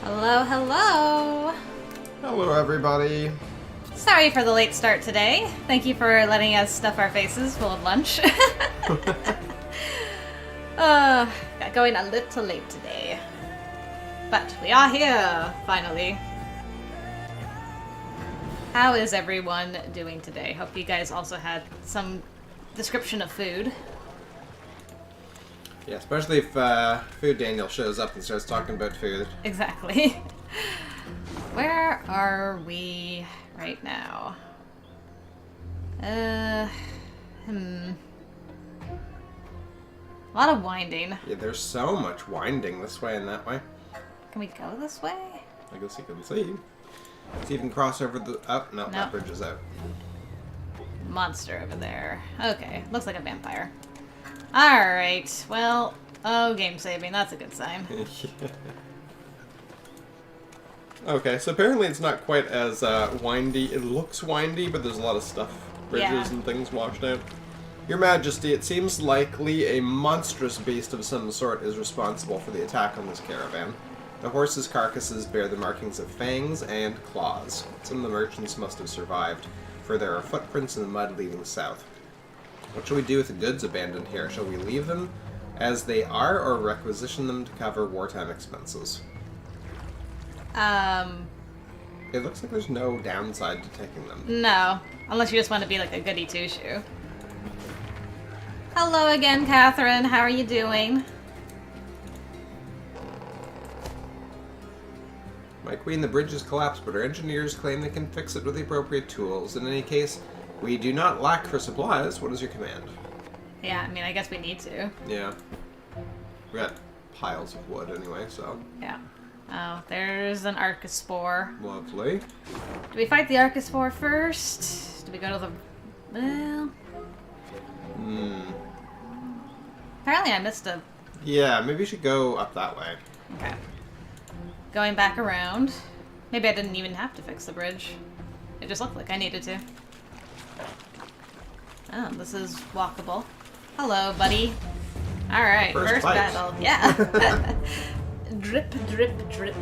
Hello, hello! Hello, everybody. Sorry for the late start today. Thank you for letting us stuff our faces full of lunch. Got going a little late today. But we are here, finally. How is everyone doing today? Hope you guys also had some description of food. Yeah, especially if Food Daniel shows up and starts talking about food. Exactly. Where are we right now? A lot of winding. Yeah, there's so much winding this way and that way. Can we go this way? I guess you can see. See if you can cross over the... Oh, no, Nope. that bridge is out. Monster over there. Okay, looks like a vampire. Alright, well, oh, game saving, that's a good sign. Okay, so apparently it's not quite as windy. It looks windy, but there's a lot of stuff. Bridges and things washed out. Your Majesty, it seems likely a monstrous beast of some sort is responsible for the attack on this caravan. The horses' carcasses bear the markings of fangs and claws. Some of the merchants must have survived, for there are footprints in the mud leading south. What shall we do with the goods abandoned here? Shall we leave them as they are, or requisition them to cover wartime expenses? It looks like there's no downside to taking them. No, unless you just want to be like a goody two-shoe. Hello again, Catherine. How are you doing? My queen, the bridge has collapsed, but our engineers claim they can fix it with the appropriate tools. In any case, we do not lack for supplies. What is your command? Yeah, I mean, I guess we need to. Yeah. We got piles of wood anyway, so... Yeah. Oh, there's an Archospore. Lovely. Do we fight the Archospore first? Do we go to the... Well... Apparently I missed a... Yeah, maybe you should go up that way. Okay. Going back around. Maybe I didn't even have to fix the bridge. It just looked like I needed to. Oh, this is walkable. Hello, buddy. Alright, first battle. Yeah. Drip, drip, drip.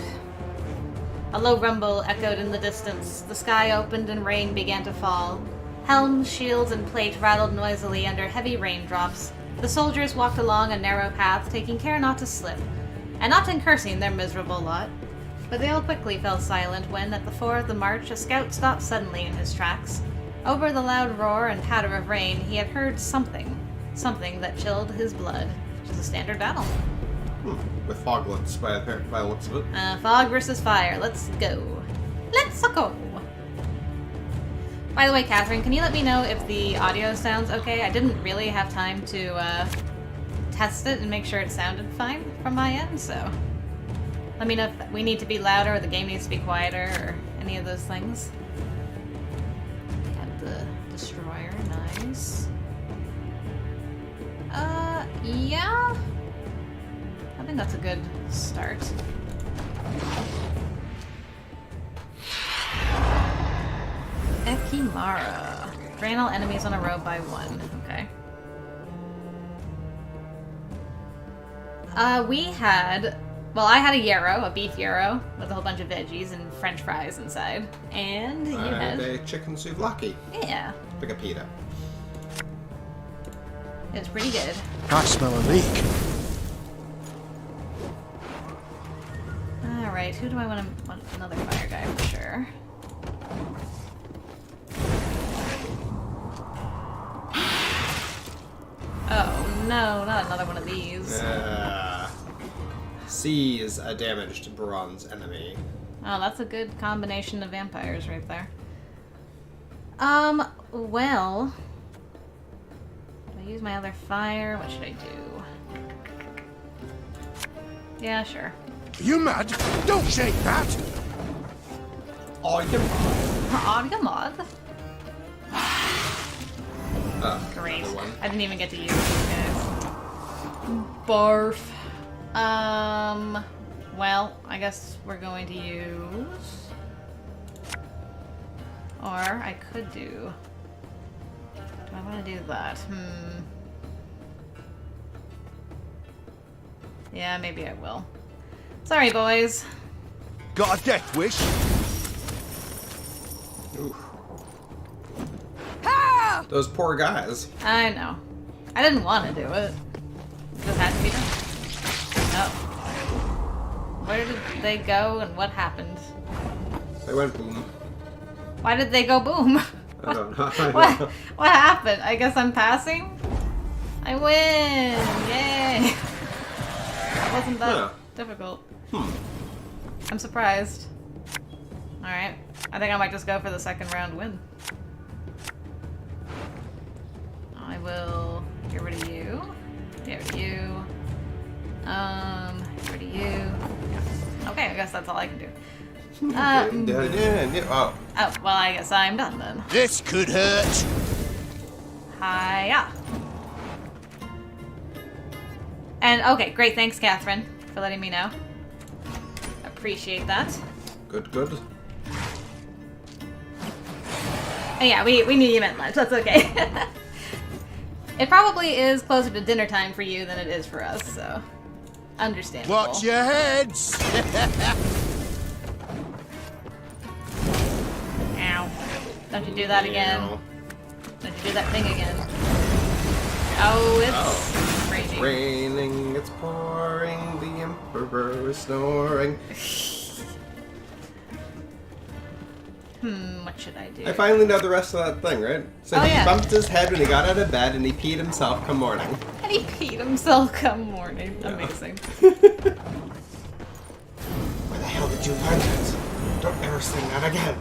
A low rumble echoed in the distance. The sky opened and rain began to fall. Helms, shields, and plate rattled noisily under heavy raindrops. The soldiers walked along a narrow path, taking care not to slip, and often cursing their miserable lot. But they all quickly fell silent when, at the fore of the march, a scout stopped suddenly in his tracks. Over the loud roar and patter of rain, he had heard something. Something that chilled his blood. Which is a standard battle. With foglets, by the looks of it. Fog versus fire. Let's go. Let's go! By the way, Catherine, can you let me know if the audio sounds okay? I didn't really have time to test it and make sure it sounded fine from my end, so... Let me know if we need to be louder or the game needs to be quieter or any of those things. We have the destroyer, nice. Yeah? I think that's a good start. Ekimara. Drain all enemies on a row by one. Okay. We had... Well, I had a gyro, a beef gyro, with a whole bunch of veggies and french fries inside. And you had... a chicken souvlaki. Yeah. Like a pita. It was pretty good. I smell a leak. Alright, who do I want another fire guy for sure? Oh no, not another one of these. Seize a damaged bronze enemy. Oh, that's a good combination of vampires right there. Well... Do I use my other fire? What should I do? Yeah, sure. Are you mad? Don't shake that! Oh, you On mod. Great. One. I didn't even get to use these guys. Barf. Well, I guess we're going to use... Or I could do... Do I want to do that? Yeah, maybe I will. Sorry, boys. Got a death wish? Ooh. Those poor guys. I know. I didn't want to do it. It just had to be done. Oh. Where did they go and what happened? They went boom. Why did they go boom? I don't know. What happened? I guess I'm passing? I win! Yay! That wasn't that difficult. I'm surprised. Alright. I think I might just go for the second round win. I will get rid of you. Get rid of you. Get rid of you. Okay, I guess that's all I can do. Oh, well, I guess I'm done then. This could hurt. Hiya. And, okay, great. Thanks, Catherine, for letting me know. Appreciate that. Good, good. And yeah, we knew you meant lunch. That's okay. It probably is closer to dinner time for you than it is for us, so understandable. Watch your heads. Ow. Don't you do that again. Don't you do that thing again. Oh, it's crazy. It's raining, it's pouring, the Emperor is snoring. What should I do? I finally know the rest of that thing, right? So he bumped his head when he got out of bed and he peed himself come morning. And he peed himself come morning. Yeah. Amazing. Where the hell did you learn that? Don't ever sing that again.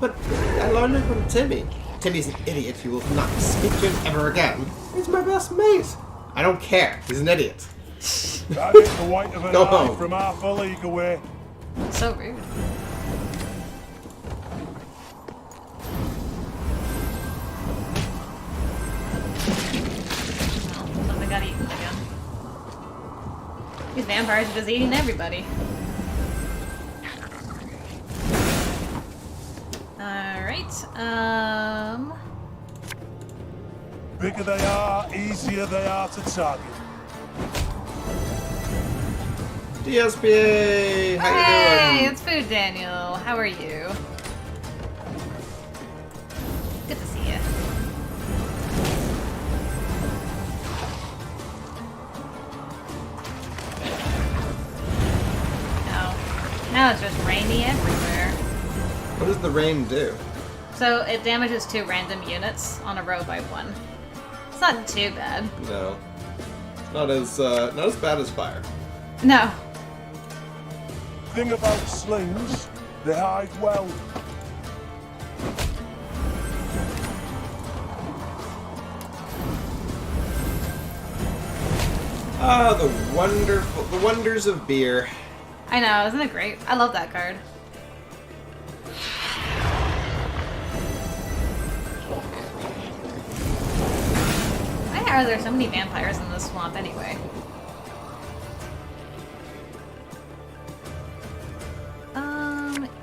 But I learned it from Timmy. Timmy's an idiot. You will not speak to him ever again. He's my best mate. I don't care. He's an idiot. That is the white of an Go eye home. from half a league away. So rude. Oh, something got eaten again. These vampires are just eating everybody. Alright, Bigger they are, easier they are to target. DSPA! How you Hey, doing? it's Food Daniel. How are you? Good to see you. Now it's just rainy everywhere. What does the rain do? So it damages 2 random units on a row by 1. It's not too bad. No. Not as bad as fire. No. Thing about slings, they hide well. Ah, the wonders of beer. I know, isn't it great? I love that card. Why are there so many vampires in this swamp anyway?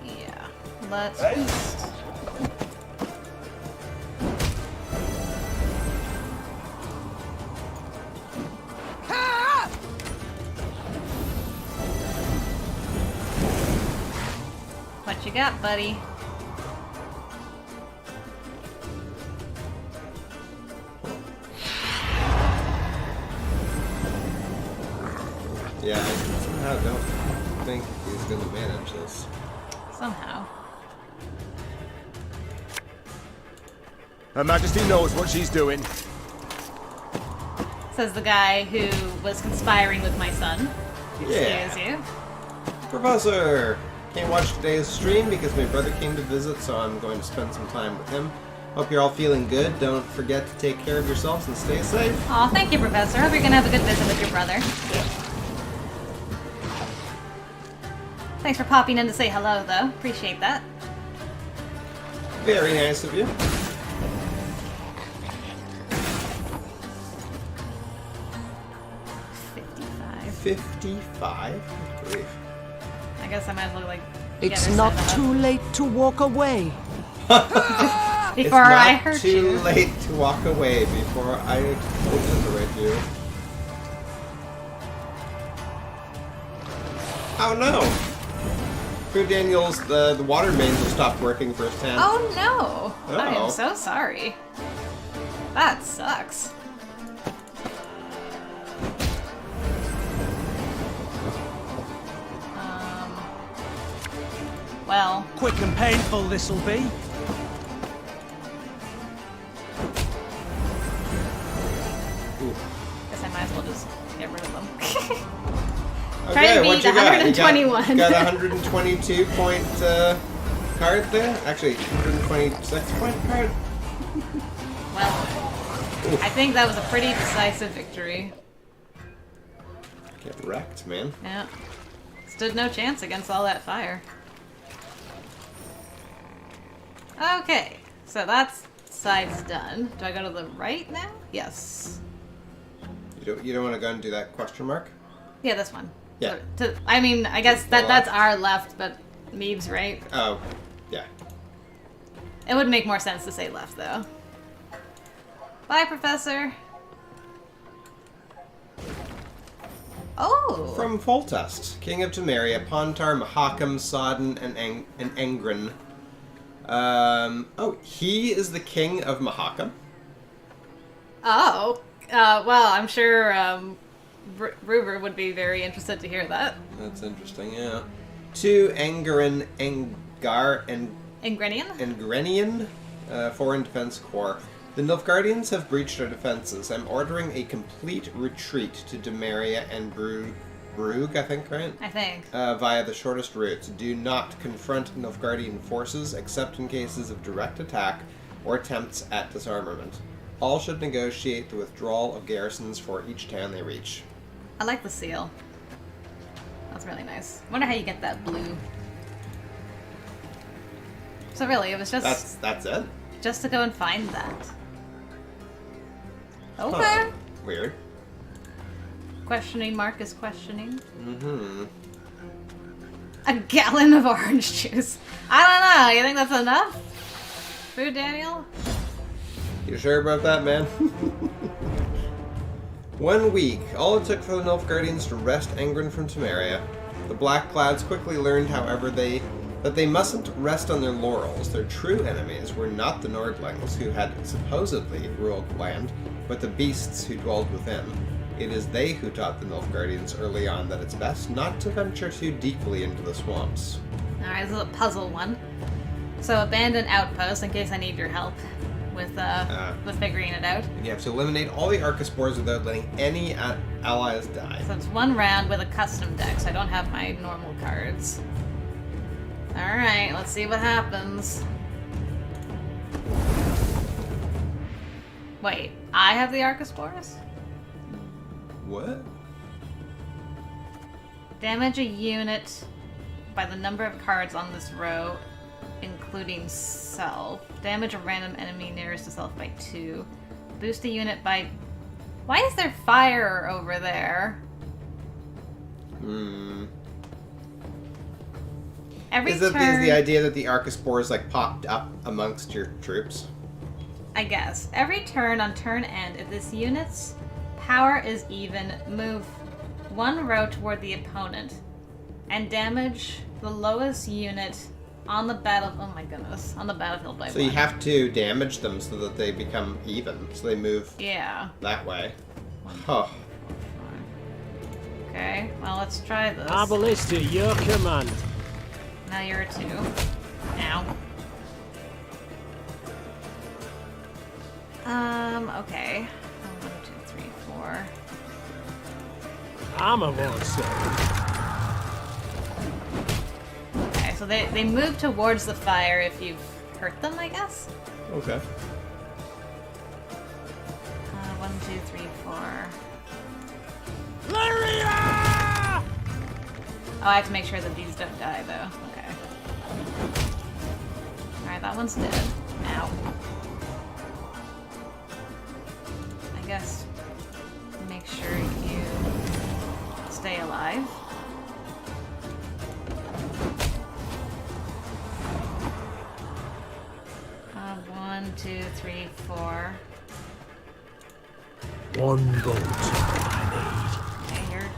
Yeah. Let's just... What you got, buddy? Yeah, I somehow don't think he's gonna manage this. Somehow. Her Majesty knows what she's doing. Says the guy who was conspiring with my son. Yeah. Excuse you. Professor! Can't watch today's stream because my brother came to visit, so I'm going to spend some time with him. Hope you're all feeling good. Don't forget to take care of yourselves and stay safe. Aw, thank you, Professor. Hope you're gonna have a good visit with your brother. Thanks for popping in to say hello, though. Appreciate that. Very nice of you. $55? Good grief. I guess I might as well, like, It's not too late to walk away. Before I hurt It's not too you. late to walk away before I obliterate you. Oh no! Food Daniels, the water mains have stopped working firsthand. Oh no! I am Uh-oh. so sorry. That sucks. Well. Quick and painful this'll be. Guess I might as well just get rid of them. Okay, Try to what beat you got? 121. You got 122 point card there? Actually, 126 point card? Well, I think that was a pretty decisive victory. Get wrecked, man. Yeah. Stood no chance against all that fire. Okay, so that's side's done. Do I go to the right now? Yes. You don't want to go and do that question mark? Yeah, this one. Yeah. I mean, I guess that's our left, but Meve's right. Oh, yeah. It would make more sense to say left, though. Bye, Professor. Oh! From Foltest, King of Temeria, Pontar, Mahakam, Sodden, and Engren. Oh, he is the king of Mahakam? Oh. Well, I'm sure, Ruber would be very interested to hear that. That's interesting, yeah. To Angaren, Ingrenian? Engrenian, Foreign Defense Corps. The Nilfgaardians have breached our defenses. I'm ordering a complete retreat to Temeria and Brugge, I think, right? I think. Via the shortest routes. Do not confront Nilfgaardian forces except in cases of direct attack or attempts at disarmament. All should negotiate the withdrawal of garrisons for each town they reach. I like the seal. That's really nice. Wonder how you get that blue. So really, it was just That's it? just to go and find that. Okay. Huh. Weird. Questioning mark is questioning. Mm-hmm. A gallon of orange juice. I don't know. You think that's enough? Food, Daniel? You sure about that, man? 1 week. All it took for the Nilfgaardians to wrest Engren from Temeria. The Black Clouds quickly learned, however, that they mustn't rest on their laurels. Their true enemies were not the Nordlings, who had supposedly ruled the land, but the beasts who dwelled within. It is they who taught the Nilfgaardians early on that it's best not to venture too deeply into the swamps. Alright, this is a puzzle one. So abandon outpost in case I need your help with figuring it out. You have to eliminate all the Archospores without letting any allies die. So it's 1 round with a custom deck, so I don't have my normal cards. Alright, let's see what happens. Wait, I have the Archospores? What? Damage a unit by the number of cards on this row, including self. Damage a random enemy nearest to self by 2. Boost a unit by... Why is there fire over there? Every Is turn... the idea that the Archospores like popped up amongst your troops? I guess. Every turn on turn end, if this unit's power is even, move 1 row toward the opponent and damage the lowest unit on the on the battlefield by 1. So you have to damage them so that they become even, so they move that way. Huh. Okay, well let's try this. Arbalista, your command. Now you're a 2. Ow. Okay. 1, 2, 3, 4. I'm a monster. Okay, so they move towards the fire if you've hurt them, I guess? Okay. 1, 2, 3, 4. Lyria! Oh, I have to make sure that these don't die, though. Okay. Alright, that one's dead. Ow. I guess make sure you stay alive. One, 2, 3, 4. 1 bolt. Okay, you're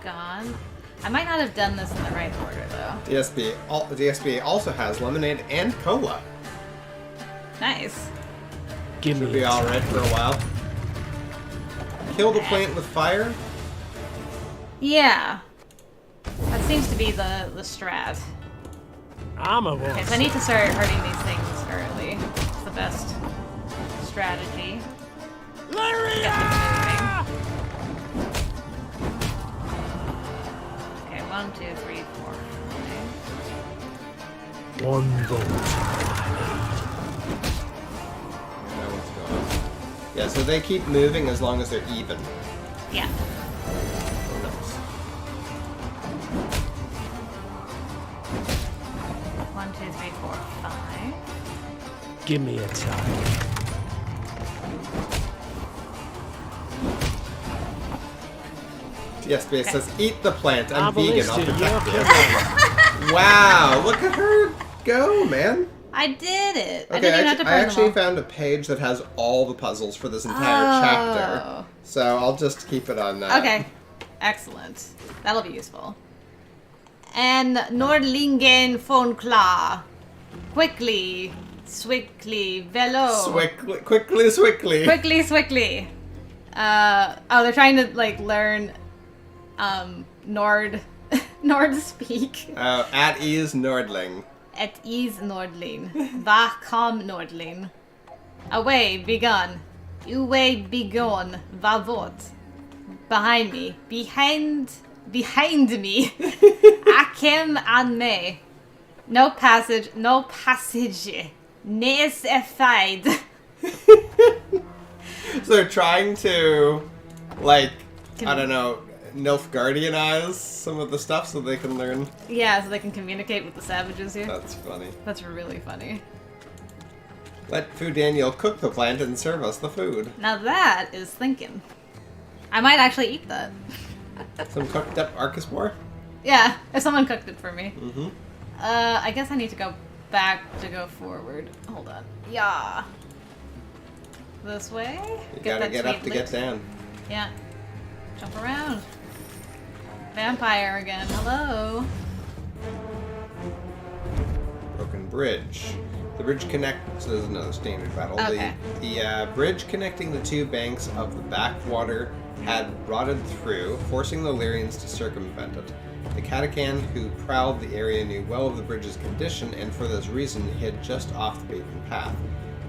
gone. I might not have done this in the right order, though. DSP also has lemonade and cola. Nice. Give me Should be a alright for a while. Kill the plant with fire? Yeah. That seems to be the strat. I'm a Okay, one. so I need to start hurting these things early. It's the best strategy. Lyria! Get them moving. Okay, 1, 2, 3, 4. Okay. One vote. Know what's going on. Yeah, so they keep moving as long as they're even. Yeah. Oh, nice. 1, 2, 3, 4, 5. Give me a time. DSP says, eat the plant. I'm Avalanche vegan. I'll to protect your you. Wow, look at her go, man. I did it. I Okay, didn't even have to I burn actually them all. found a page that has all the puzzles for this entire chapter. So I'll just keep it on that. Okay. Excellent. That'll be useful. And Nordlingen von Kla. Quickly. Swickly. Velo. Quickly, swickly. Quickly, swickly. Oh, they're trying to, like, learn, Nord speak. At ease, Nordling. Et is Nordlin. Va kom Nordlin. Away, begun. Away, begone. Va vot. Behind me. Behind me. Akem an me. No passage. No passage. Nes efide. So they're trying to, like, I don't know, Nilfgaardianize some of the stuff so they can learn. Yeah, so they can communicate with the savages here. That's funny. That's really funny. Let Fu Daniel cook the plant and serve us the food. Now that is thinking. I might actually eat that. Some cooked up Arcuspore? Yeah, if someone cooked it for me. Mm-hmm. I guess I need to go back to go forward. Hold on. Yeah. This way? You gotta that get up sweet to loot. get down. Yeah. Jump around. Vampire again. Hello. Broken bridge. The bridge connects. This is another standard battle. Okay. The bridge connecting the two banks of the backwater had rotted through, forcing the Lyrians to circumvent it. The Katakan who prowled the area knew well of the bridge's condition, and for this reason hid just off the beaten path.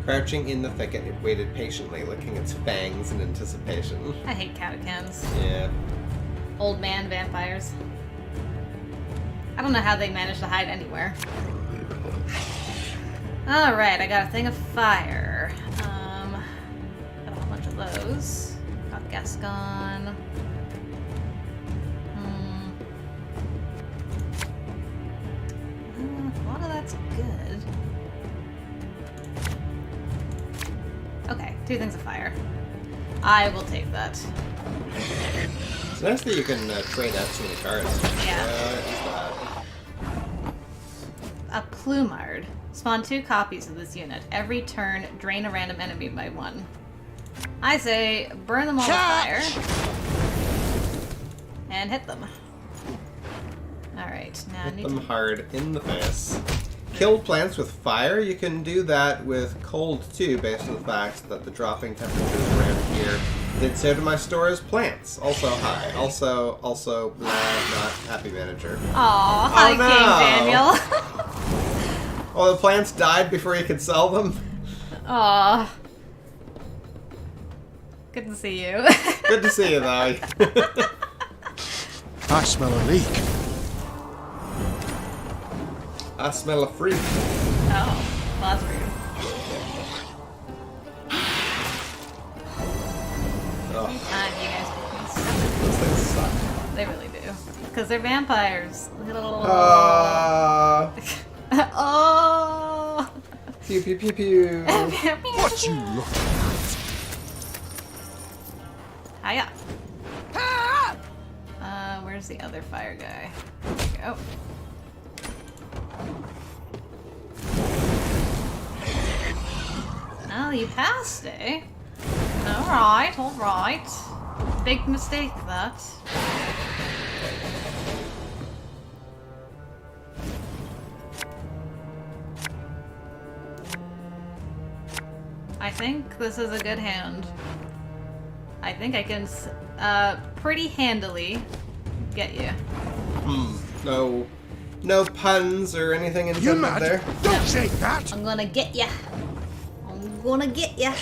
Crouching in the thicket, it waited patiently, licking its fangs in anticipation. I hate catacans. Yeah. Old man vampires. I don't know how they manage to hide anywhere. Alright, I got a thing of fire. Got a whole bunch of those. Got Gascon. A lot of that's good. Okay, 2 things of fire. I will take that. It's nice that you can trade out some of the cards. Yeah. Is that? A Plumard. Spawn 2 copies of this unit. Every turn, drain a random enemy by 1. I say, burn them all with fire. And hit them. Alright, now I Hit need them to... hard in the face. Kill plants with fire. You can do that with cold too, based on the fact that the dropping temperatures around here did so to my store's plants. Also high. Also, not happy manager. Aw, hi, no. King Daniel. Oh, the plants died before you could sell them? Aw. Good to see you. Good to see you, though. I smell a leak. I smell a freak. Oh, well, that's rude. Ugh, Anytime you guys get me those things suck. They really do. Because they're vampires. Oh! Pew pew pew pew. What you look at? Hiya. Where's the other fire guy? There we go. Oh, you passed, eh? Alright. Big mistake, that. think this is a good hand. I think I can pretty handily get you. No puns or anything You intended mad? there. Don't say that! I'm gonna get ya. I'm gonna get ya.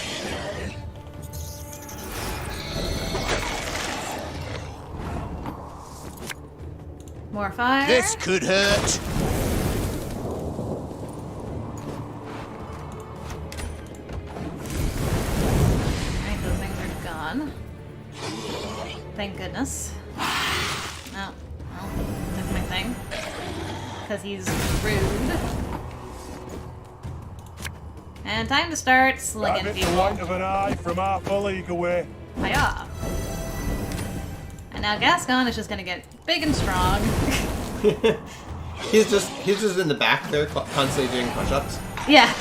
More fire. This could hurt! Alright, those things are gone. Thank goodness. No, that's my thing. Because he's rude. And time to start slinging Have it the people. white of an eye from half a league away. Hiya! And now Gascon is just gonna get big and strong. He's just in the back there, constantly doing push-ups. Yeah.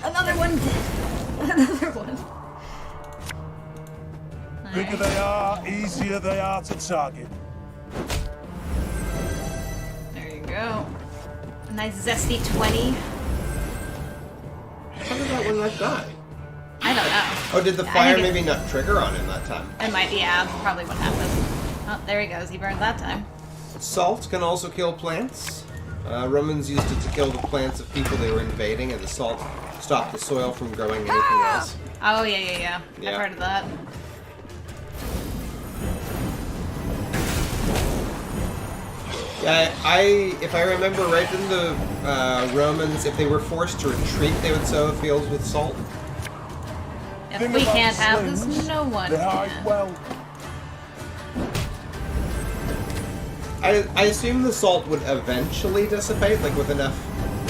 Another one dead. Another one. Bigger they are, easier they are to target. There you go. A nice zesty 20. How did that one not die? I don't know. Oh, did the I fire think maybe not trigger on him that time? It might be, yeah, probably what happened. Oh, there he goes. He burned that time. Salt can also kill plants. Romans used it to kill the plants of people they were invading, and the salt stopped the soil from growing anything else. Oh, yeah. Yeah. I've heard of that. Yeah, if I remember right, didn't the Romans, if they were forced to retreat, they would sow the fields with salt? If Thing we about can't have this, slings, no one They hide can. well. I assume the salt would eventually dissipate, like with enough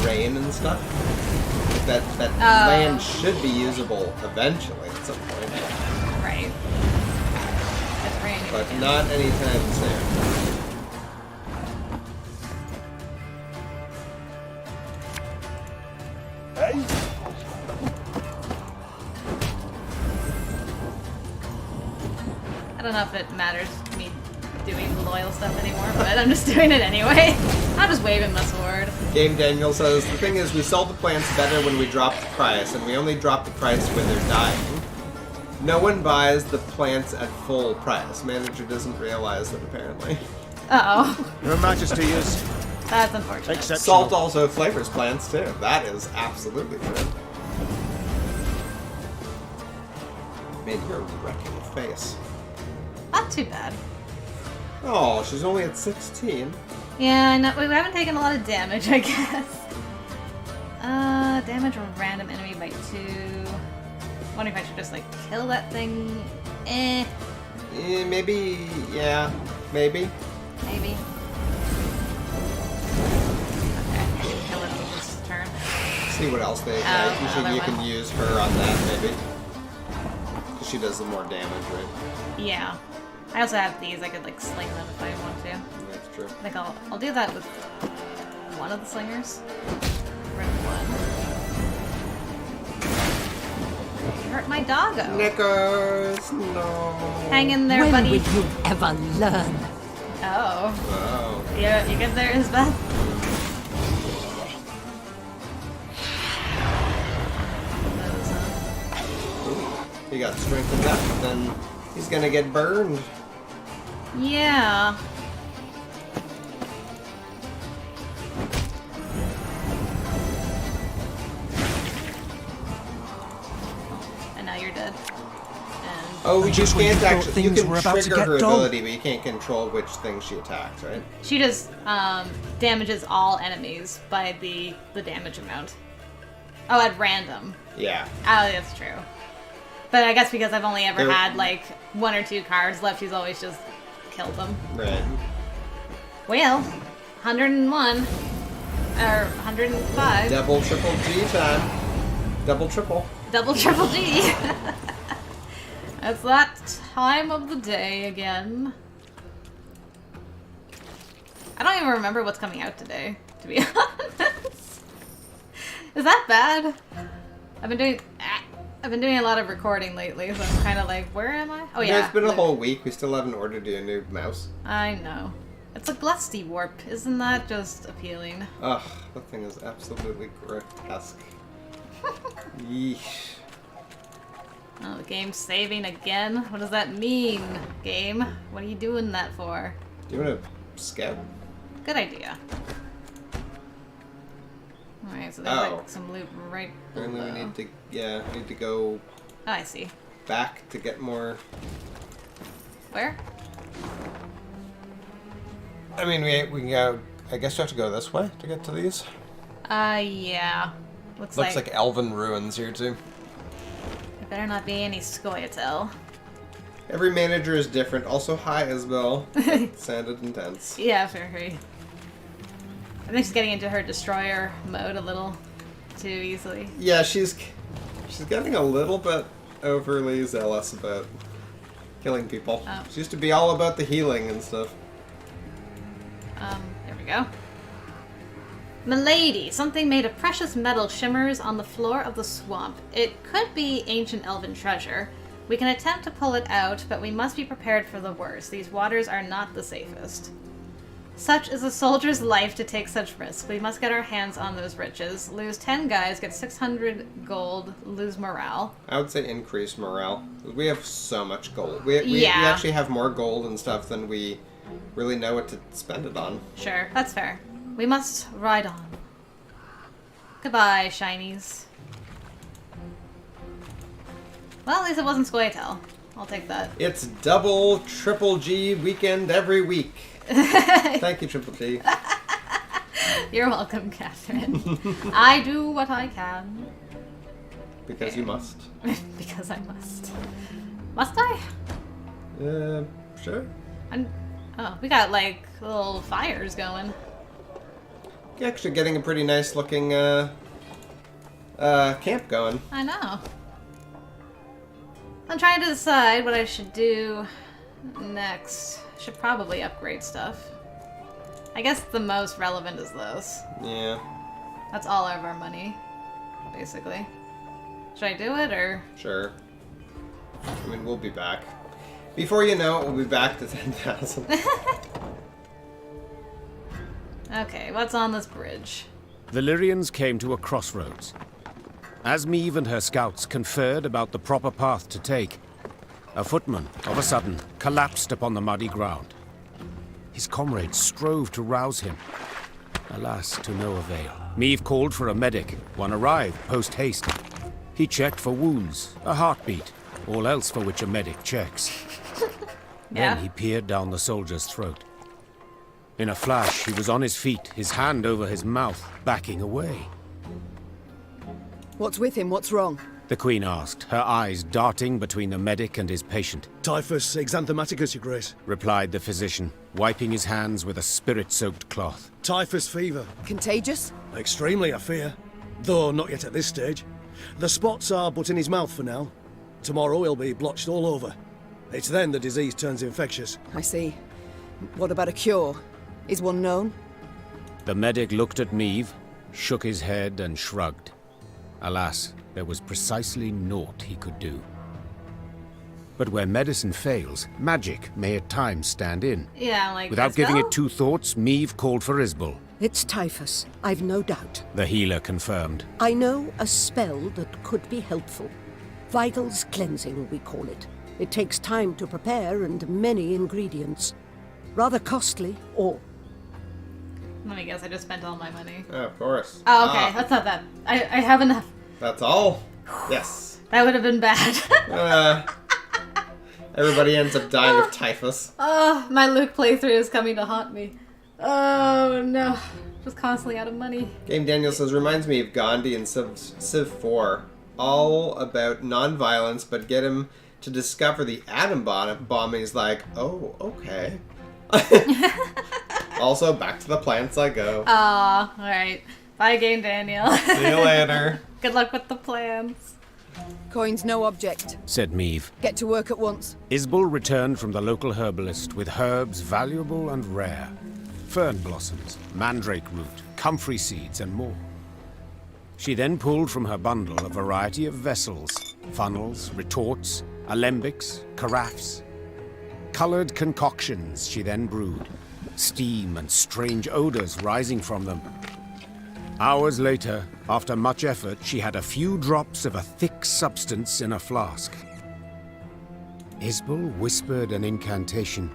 rain and stuff. Like that land should be usable eventually at some point. Right. It's raining But again. not anytime soon. Hey? I don't know if it matters to me doing the loyal stuff anymore, but I'm just doing it anyway. I'm just waving my sword. Game Daniel says, the thing is we sell the plants better when we drop the price, and we only drop the price when they're dying. No one buys the plants at full price. Manager doesn't realize that apparently. Uh-oh. Your Majesty is That's unfortunate. exceptional. Salt also flavors plants too. That is absolutely true. Man, you're wrecking your face. Not too bad. Oh, she's only at 16. Yeah, I know. We haven't taken a lot of damage, I guess. Damage a random enemy by 2. Wondering if I should just, like, kill that thing. Maybe, yeah, maybe. Maybe. Okay, I can kill it this turn. See what else they the have. Usually other you one. can use her on that, maybe. Because she does the more damage, right? Yeah. I also have these. I could, like, sling them if I want to. That's true. I think I'll do that with one of the slingers. Rid of one. You hurt my doggo. Knickers, no. Hang in there, When buddy. will you ever learn? Oh. Wow. Yeah, you get there, Isbeth? He got strengthened up, but then he's gonna get burned. Yeah. And now you're dead. And Oh, you just when you can't thought actually. You things can were about to trigger get her dull. ability, but you can't control which thing she attacks, right? she just damages all enemies by the damage amount. Oh, at random. Yeah. Oh, that's true. But I guess because I've only ever There- had like 1 or 2 cards left, she's always just killed them. Right. Well, 101 or 105. Double, triple G time. Double, triple. Double triple G. It's that time of the day again. I don't even remember what's coming out today, to be honest. Is that bad? I've been doing a lot of recording lately, so I'm kind of like, where am I? Oh yeah. It's been a Luke. whole week. We still haven't ordered you a new mouse. I know. It's a glusty warp. Isn't that just appealing? Ugh, that thing is absolutely grotesque. Yeesh. Oh, the game's saving again? What does that mean, game? What are you doing that for? Do you want to scout? Good idea. Alright, so there's like some loot right Apparently below. we need to go Oh, I see. back to get more. Where? I mean, we can go. I guess you have to go this way to get to these. Yeah. Looks Like elven ruins here too. there better not be any Scoia'tael. Every manager is different. Also, hi Isabel. That sounded intense. Yeah, very. I think she's getting into her destroyer mode a little too easily. Yeah, she's getting a little bit overly zealous about killing people. Oh. She used to be all about the healing and stuff. There we go. Milady, something made of precious metal shimmers on the floor of the swamp. It could be ancient elven treasure. We can attempt to pull it out, but we must be prepared for the worst. These waters are not the safest. Such is a soldier's life to take such risk. We must get our hands on those riches. Lose 10 guys, get 600 gold, lose morale. I would say increase morale. We have so much gold. We actually have more gold and stuff than we really know what to spend it on. Sure, that's fair. We must ride on. Goodbye, shinies. Well, at least it wasn't Scoia'tael. I'll take that. It's double, triple G weekend every week. Thank you, Triple G. You're welcome, Catherine. I do what I can. Because you must. Because I must. Must I? Sure. Oh, we got like little fires going. You're actually getting a pretty nice looking camp going. I know. I'm trying to decide what I should do next. Should probably upgrade stuff. I guess the most relevant is those. Yeah. That's all of our money, basically. Should I do it, or? Sure. I mean, we'll be back. Before you know it, we'll be back to 10,000. Okay, what's on this bridge? The Lyrians came to a crossroads. As Meve and her scouts conferred about the proper path to take, a footman, of a sudden, collapsed upon the muddy ground. His comrades strove to rouse him. Alas, to no avail. Meve called for a medic. One arrived post-haste. He checked for wounds, a heartbeat, all else for which a medic checks. Yeah. Then he peered down the soldier's throat. In a flash, he was on his feet, his hand over his mouth, backing away. What's with him? What's wrong? The Queen asked, her eyes darting between the medic and his patient. Typhus exanthematicus, Your Grace. Replied the physician, wiping his hands with a spirit-soaked cloth. Typhus fever. Contagious? Extremely, I fear. Though not yet at this stage. The spots are but in his mouth for now. Tomorrow he'll be blotched all over. It's then the disease turns infectious. I see. What about a cure? Is one known? The medic looked at Meve, shook his head and shrugged. Alas, there was precisely naught he could do. But where medicine fails, magic may at times stand in. Yeah, like Without Isbel? giving it two thoughts, Meve called for Isbel. It's typhus, I've no doubt. The healer confirmed. I know a spell that could be helpful. Vitals cleansing, we call it. It takes time to prepare and many ingredients. Rather costly, or... Let me guess, I just spent all my money. Oh, of course. Oh, okay, that's not that. I have enough. That's all? Yes. That would have been bad. Everybody ends up dying of typhus. Oh, my Luke playthrough is coming to haunt me. Oh, no. Just constantly out of money. Game Daniel says, reminds me of Gandhi in Civ 4. All about non-violence, but get him to discover the atom bomb, and he's like, oh, okay. Also, back to the plants I go. Aw, alright. Bye, Game Daniel. See you later. Good luck with the plans. Coin's no object. Said Meve. Get to work at once. Isbel returned from the local herbalist with herbs valuable and rare. Fern blossoms, mandrake root, comfrey seeds, and more. She then pulled from her bundle a variety of vessels, funnels, retorts, alembics, carafes. Colored concoctions she then brewed, steam and strange odors rising from them. Hours later, after much effort, she had a few drops of a thick substance in a flask. Isbel whispered an incantation,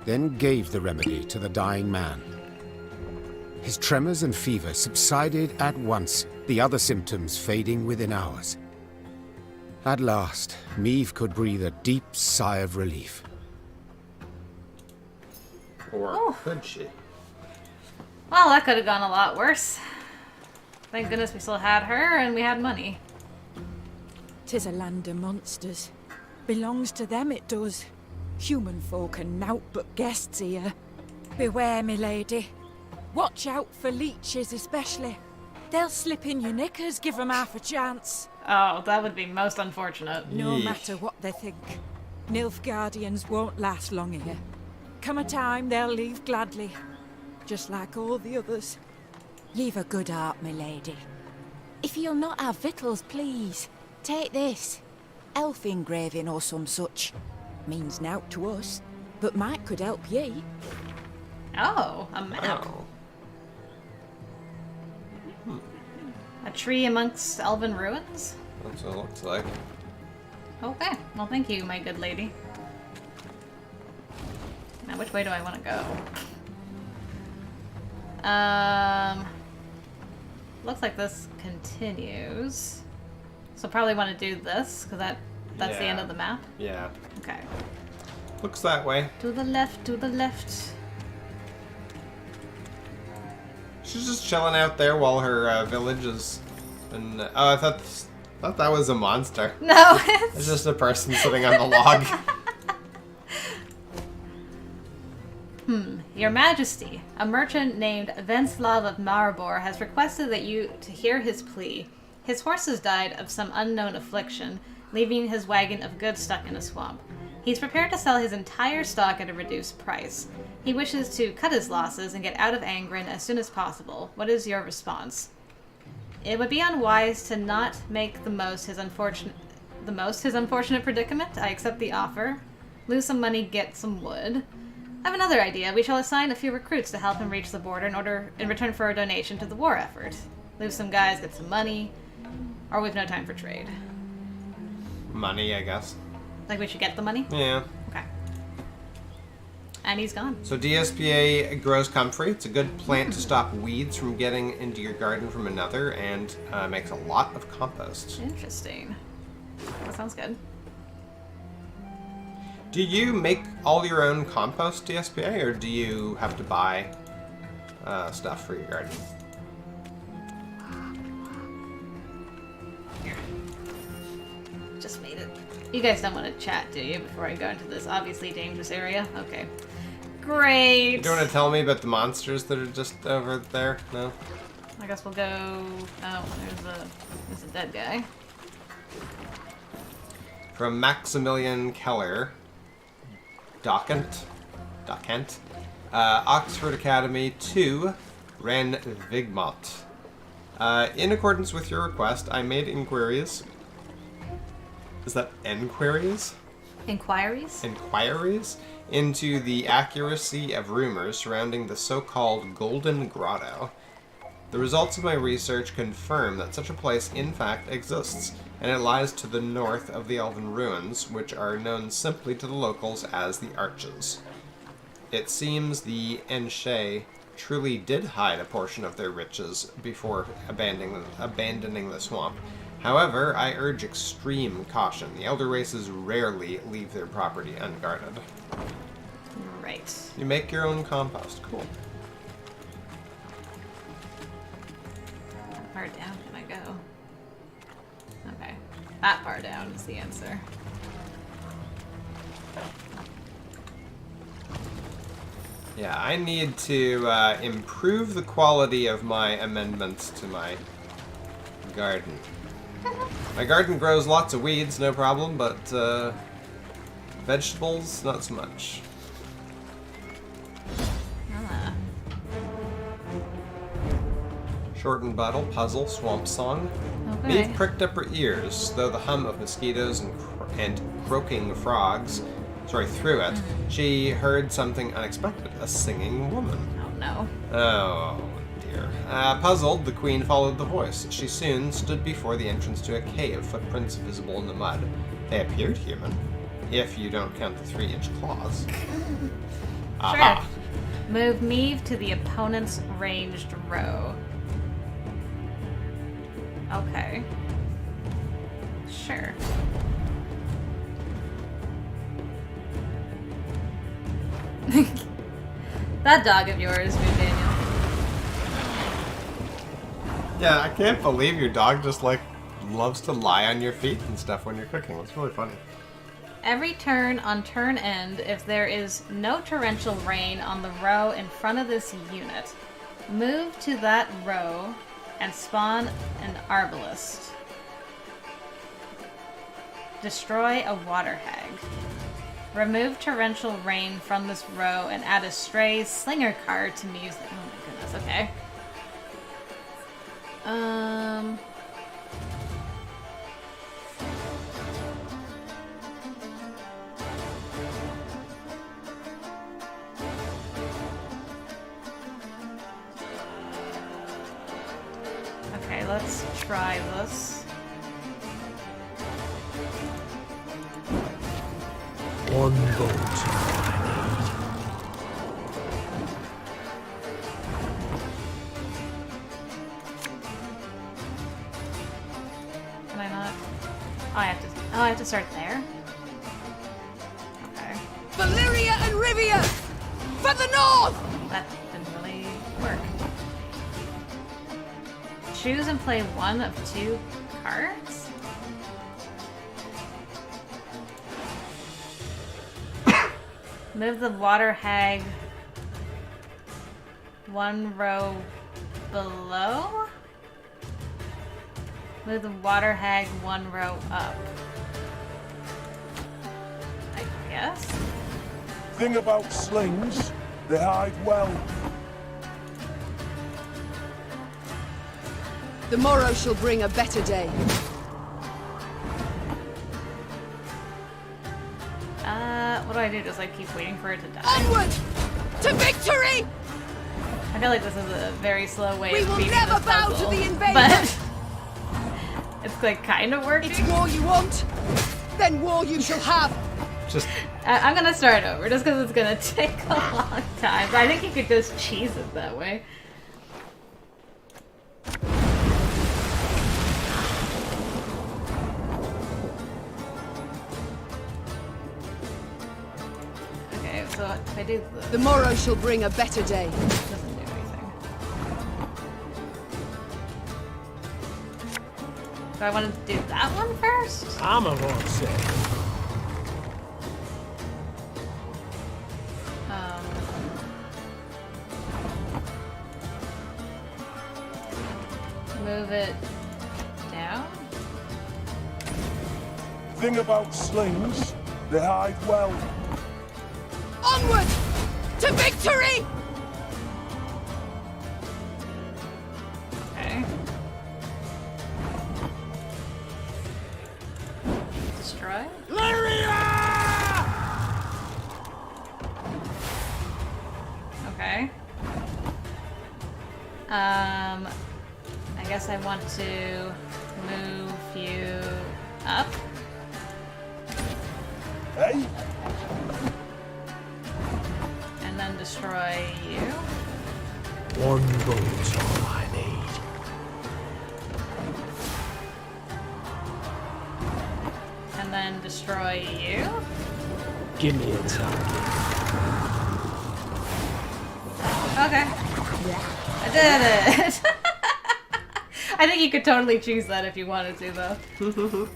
then gave the remedy to the dying man. His tremors and fever subsided at once, the other symptoms fading within hours. At last, Meve could breathe a deep sigh of relief. Or could she? Well, that could have gone a lot worse. Thank goodness we still had her and we had money. 'Tis a land of monsters. Belongs to them, it does. Human folk are nowt but guests here. Beware, me lady. Watch out for leeches especially. They'll slip in your knickers, give 'em half a chance. Oh, that would be most unfortunate. No Yeesh. matter what they think, Nilfgaardians won't last long here. Come a time, they'll leave gladly. Just like all the others. Ye've a good heart, my lady. If you'll not have victuals, please, take this. Elf engraving or some such. Means nowt to us, but might could help ye. Oh, a map. Oh. A tree amongst elven ruins? That's what it looks like. Okay, well thank you, my good lady. Now which way do I want to go? Looks like this continues. So probably want to do this, because that's the end of the map. Yeah. Okay. Looks that way. To the left, to the left. She's just chilling out there while her village is... And oh, I thought that was a monster. No, It's just a person sitting on the log. Your Majesty, a merchant named Venslav of Maribor has requested that you to hear his plea. His horses died of some unknown affliction, leaving his wagon of goods stuck in a swamp. He's prepared to sell his entire stock at a reduced price. He wishes to cut his losses and get out of Angren as soon as possible. What is your response? It would be unwise to not make the most his unfortunate predicament. I accept the offer. Lose some money, get some wood. I have another idea. We shall assign a few recruits to help him reach the border in return for a donation to the war effort. Lose some guys, get some money, or we've no time for trade. Money, I guess. Like we should get the money? Yeah. Okay. And he's gone. So DSPA grows comfrey. It's a good plant to stop weeds from getting into your garden from another, and makes a lot of compost. Interesting. That sounds good. Do you make all your own compost, DSPA, or do you have to buy stuff for your garden? Here. Just made it. You guys don't want to chat, do you, before I go into this obviously dangerous area? Okay. Great! You don't want to tell me about the monsters that are just over there? No? I guess we'll go... Oh, there's a dead guy. From Maximilian Keller. Docent. Oxford Academy to Ren Vigmot. In accordance with your request, I made inquiries. Is that enquiries? Inquiries? Inquiries into the accuracy of rumors surrounding the so-called Golden Grotto. The results of my research confirm that such a place in fact exists, and it lies to the north of the Elven Ruins, which are known simply to the locals as the Arches. It seems the Enshe truly did hide a portion of their riches before abandoning the swamp. However, I urge extreme caution. The elder races rarely leave their property unguarded. Right. You make your own compost. Cool. How far down can I go? Okay. That far down is the answer. Yeah, I need to improve the quality of my amendments to my garden. My garden grows lots of weeds, no problem, but vegetables, not so much. Ah. Shortened battle, puzzle, swamp song. Okay. Meve pricked up her ears, though the hum of mosquitoes and croaking frogs, through it, she heard something unexpected, a singing woman. Oh no. Oh dear. Puzzled, the queen followed the voice. She soon stood before the entrance to a cave, footprints visible in the mud. They appeared human. If you don't count the 3-inch claws. Sure. Move Meve to the opponent's ranged row. Okay. Sure. That dog of yours, Moon Daniel. Yeah, I can't believe your dog just, like, loves to lie on your feet and stuff when you're cooking. It's really funny. Every turn on turn end, if there is no torrential rain on the row in front of this unit, move to that row and spawn an arbalest. Destroy a water hag. Remove torrential rain from this row and add a stray slinger card to music. Oh my goodness, okay. Okay, let's try this. One bolt. Can I not? Oh, I have to start there? Okay. For Lyria and Rivia! For the north! That didn't really work. Choose and play one of 2 cards? Move the water hag 1 row below? Move the water hag 1 row up. I guess? Thing about slings, they hide well. The morrow shall bring a better day. What do I do? Just like keep waiting for it to die? Onward! To victory! I feel like this is a very slow way We of will beating never this bow puzzle, to the invader! But it's like kind of working. It's war you want, then war you shall have. Just I'm gonna start over just because it's gonna take a long time. But I think you could just cheese it that way. Okay, so if I do this, The morrow shall bring a better day. it doesn't do anything. Do I want to do that one first? I'm a won't say. Move it down? Thing about slings, they hide well. Onward! To victory! Okay. Destroy? Okay. I guess I want to move you up. Hey? And then destroy you. One bolt's all I need. And then destroy you. Give me a target. Okay. I did it! I think you could totally choose that if you wanted to, though.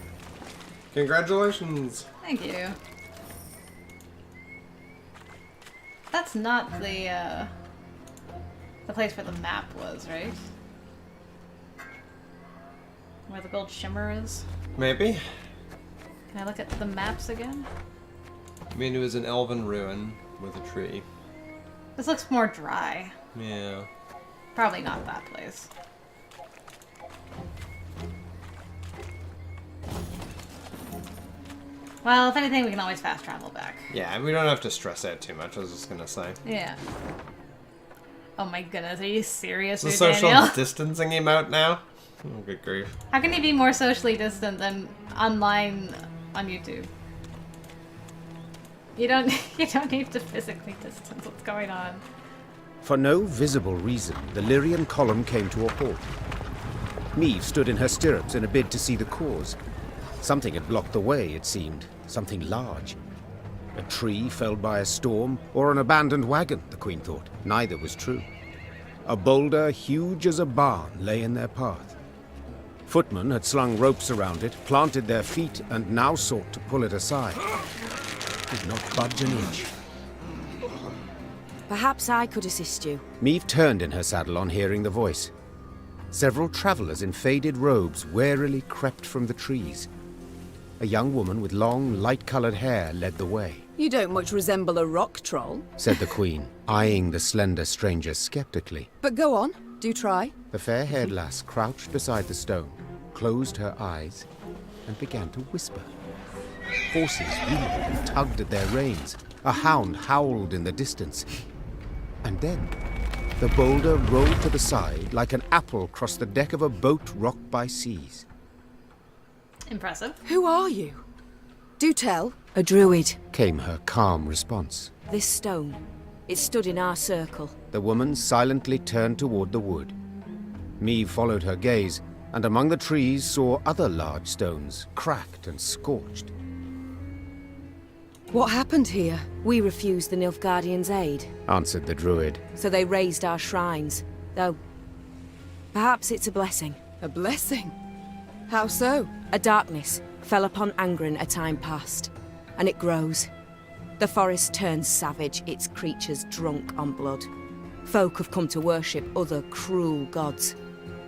congratulations. Thank you. That's not the place where the map was, right? Where the gold shimmer is? Maybe. Can I look at the maps again? I mean, it was an elven ruin with a tree. This looks more dry. Yeah. Probably not that place. Well, if anything, we can always fast travel back. Yeah, we don't have to stress out too much, I was just gonna say. Yeah. Oh my goodness, are you serious, The Dude social Daniel? distancing him out now? Oh, good grief. How can you be more socially distant than online on YouTube? You don't need to physically distance what's going on. For no visible reason, the Lyrian column came to a halt. Meve stood in her stirrups in a bid to see the cause. Something had blocked the way, it seemed. Something large. A tree felled by a storm, or an abandoned wagon, the Queen thought. Neither was true. A boulder huge as a barn lay in their path. Footmen had slung ropes around it, planted their feet, and now sought to pull it aside. Did not budge an inch. Perhaps I could assist you. Meve turned in her saddle on hearing the voice. Several travelers in faded robes warily crept from the trees. A young woman with long, light-colored hair led the way. You don't much resemble a rock troll. Said the Queen, eyeing the slender stranger skeptically. But go on, do try. The fair-haired lass crouched beside the stone, closed her eyes, and began to whisper. Horses wheeled and tugged at their reins. A hound howled in the distance. And then, the boulder rolled to the side like an apple across the deck of a boat rocked by seas. Impressive. Who are you? Do tell. A druid. Came her calm response. This stone, it stood in our circle. The woman silently turned toward the wood. Meve followed her gaze, and among the trees saw other large stones, cracked and scorched. What happened here? We refused the Nilfgaardians' aid, Answered the druid. so they raised our shrines. Though, perhaps it's a blessing. A blessing? How so? A darkness fell upon Angren a time past, and it grows. The forest turns savage, its creatures drunk on blood. Folk have come to worship other cruel gods.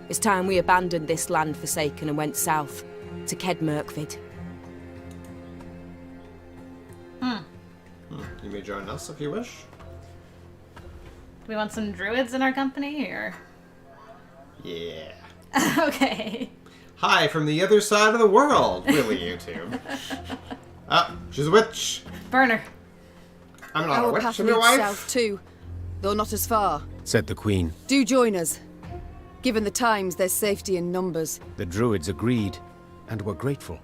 It's time we abandoned this land forsaken and went south, to Kedmerkvid. You may join us if you wish. Do we want some druids in our company, or? Yeah. Okay. Hi from the other side of the world, really, YouTube. She's a witch. Burner. I'm not a Our witch, path I'm your leads wife. south too, though not as far. Said the Queen. Do join us. Given the times, there's safety in numbers. The druids agreed, and were grateful.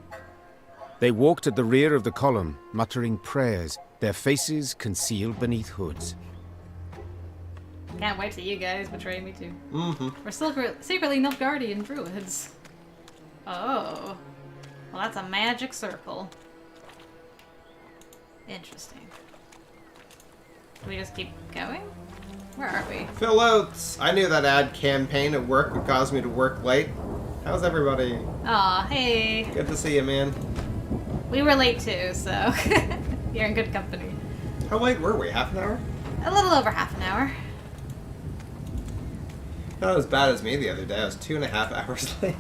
They walked at the rear of the column, muttering prayers, their faces concealed beneath hoods. Can't wait till you guys betray me too. Mm-hmm. We're secretly Nilfgaardian druids. Oh. Well, that's a magic circle. Interesting. Do we just keep going? Where are we? Fill outs. I knew that ad campaign at work would cause me to work late. How's everybody? Aw, hey. Good to see you, man. We were late too, so you're in good company. How late were we? Half an hour? A little over half an hour. Not as bad as me the other day. I was 2.5 hours late.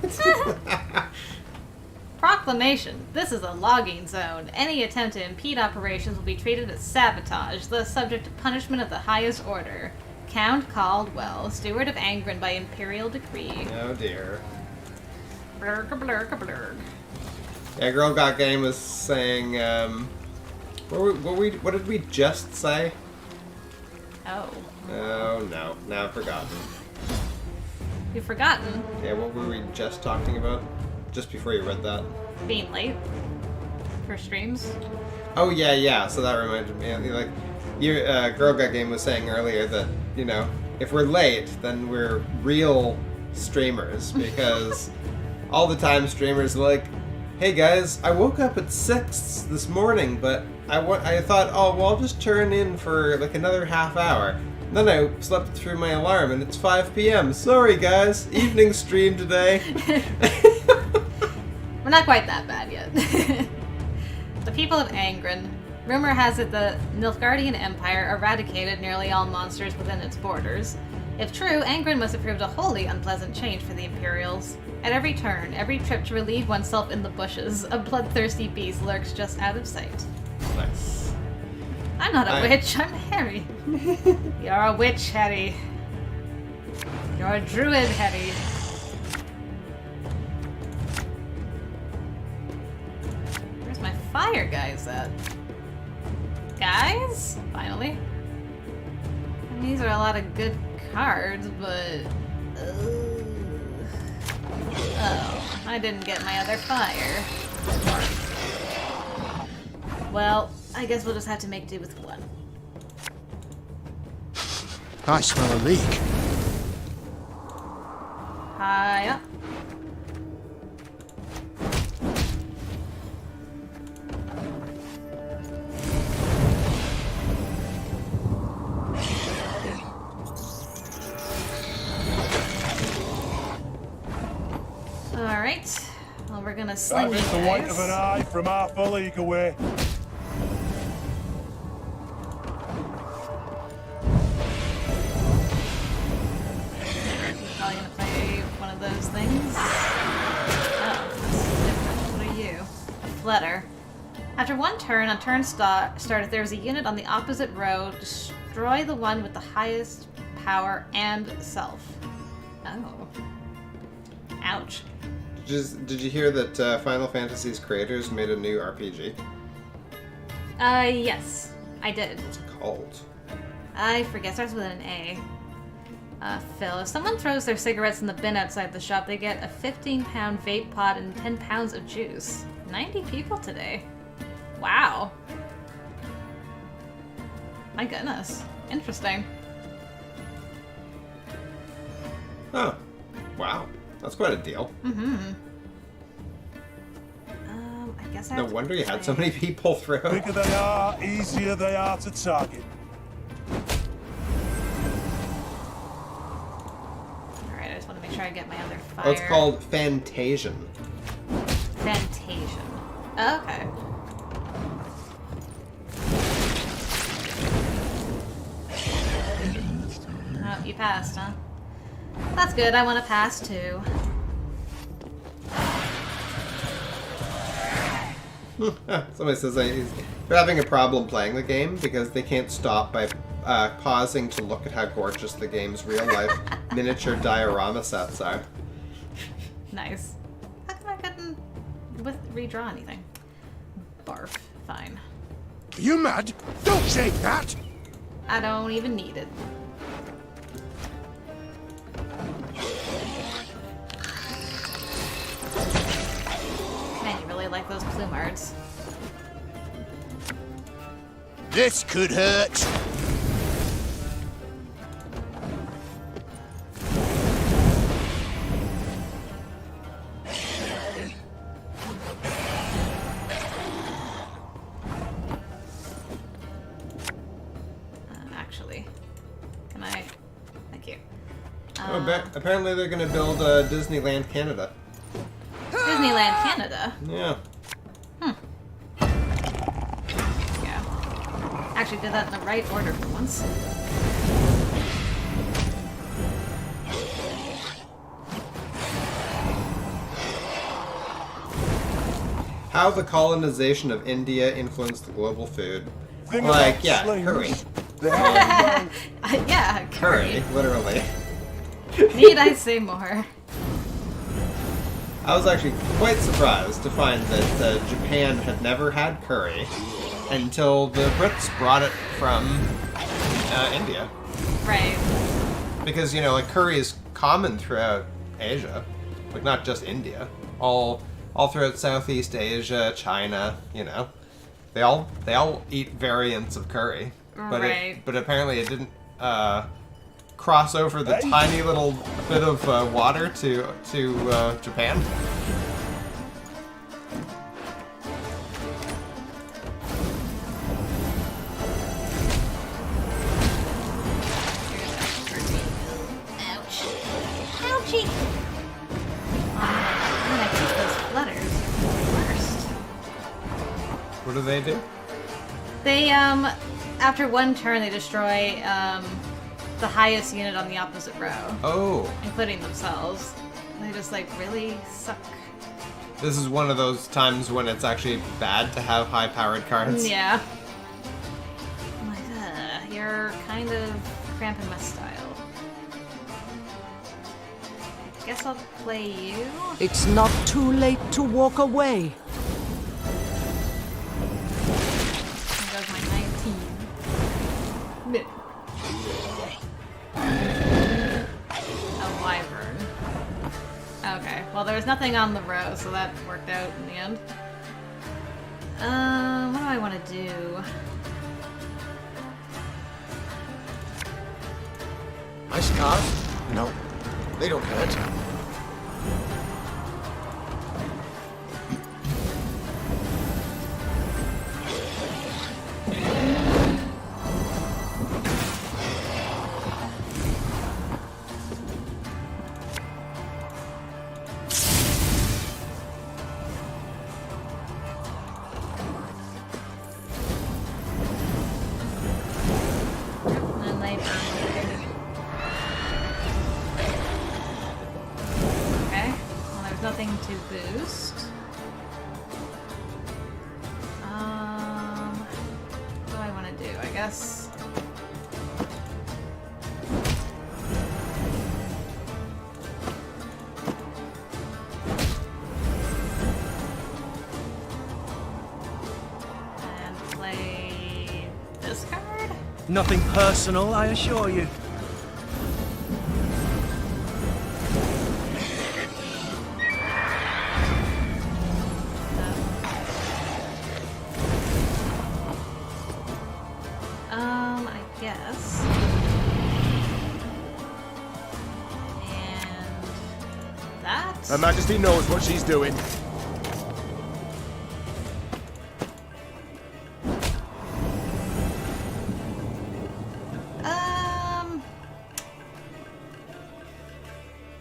Proclamation. This is a logging zone. Any attempt to impede operations will be treated as sabotage, thus subject to punishment of the highest order. Count Caldwell, Steward of Angren by Imperial Decree. Oh dear. Blurg, blurg, blurg. Yeah, Girl Got Game was saying, what did we just say? Oh. Oh no, now I've forgotten. You've forgotten? Yeah, what were we just talking about? Just before you read that. Being late. For streams. Oh yeah, so that reminded me. Like, your Girl Got Game was saying earlier that, you know, if we're late, then we're real streamers, because all the time streamers are like, hey guys, I woke up at 6 this morning, but I thought, oh, well, I'll just turn in for like another half hour. And then I slept through my alarm and it's 5 p.m. Sorry guys, evening stream today. We're not quite that bad yet. The people of Angren. Rumor has it the Nilfgaardian Empire eradicated nearly all monsters within its borders. If true, Angren must have proved a wholly unpleasant change for the Imperials. At every turn, every trip to relieve oneself in the bushes, a bloodthirsty beast lurks just out of sight. Nice. I'm not a witch, I'm Harry. You're a witch, Harry. You're a druid, Harry. Where's my fire guys at? Guys? Finally. And these are a lot of good cards, but... Oh, I didn't get my other fire. Well, I guess we'll just have to make do with one. I smell a leak. High up. Alright. Well, we're gonna sling That you is the white guys. of an eye from half a league away. Probably gonna play one of those things. Oh, that's different. What are you? A flutter. After one turn, on turn start, if there's a unit on the opposite row, destroy the one with the highest power and self. Oh. Ouch. Did you hear that Final Fantasy's creators made a new RPG? Yes. I did. What's it called? I forget. Starts with an A. Phil, if someone throws their cigarettes in the bin outside the shop, they get a 15-pound vape pod and 10 pounds of juice. 90 people today. Wow. My goodness. Interesting. Oh. Wow. That's quite a deal. Mm-hmm. I guess I No have to wonder you had so play. many people through. Bigger they are, easier they are to target. Alright, I just want to make sure I get my other fire. Oh, it's called Fantasian. Fantasian. Oh, okay. Oh, you passed, huh? That's good. I want to pass too. Somebody says they're having a problem playing the game because they can't stop by pausing to look at how gorgeous the game's real-life miniature diorama sets are. Nice. How come I couldn't redraw anything? Barf. Fine. Are you mad? Don't say that! I don't even need it. Man, you really like those plumards. This could hurt. Actually, can I? Thank you. Apparently they're going to build Disneyland Canada. Disneyland Canada. Yeah. Yeah. Actually, did that in the right order for once. How the colonization of India influenced the global food. Thing Like, about yeah, slings, curry. they are Yeah, Curry, literally. Need I say more? I was actually quite surprised to find that Japan had never had curry until the Brits brought it from India. Right. Because, you know, like, curry is common throughout Asia. Like, not just India. All throughout Southeast Asia, China, you know. They all eat variants of curry. Right. But apparently it didn't cross over the tiny little bit of water to Japan. Ouch. Ouchie! I'm gonna keep those flutters first. What do they do? They, after one turn, they destroy, the highest unit on the opposite row. Oh. Including themselves. They just, like, really suck. This is one of those times when it's actually bad to have high-powered cards. Yeah. I'm like, you're kind of cramping my style. I guess I'll play you. It's not too late to walk away. There goes my 19. Meh. A wyvern. Okay, well there was nothing on the row, so that worked out in the end. What do I want to do? My scars? No, they don't hurt. Nothing to boost. What do I want to do? I guess. And play this card? Nothing personal, I assure you. Her Majesty knows what she's doing.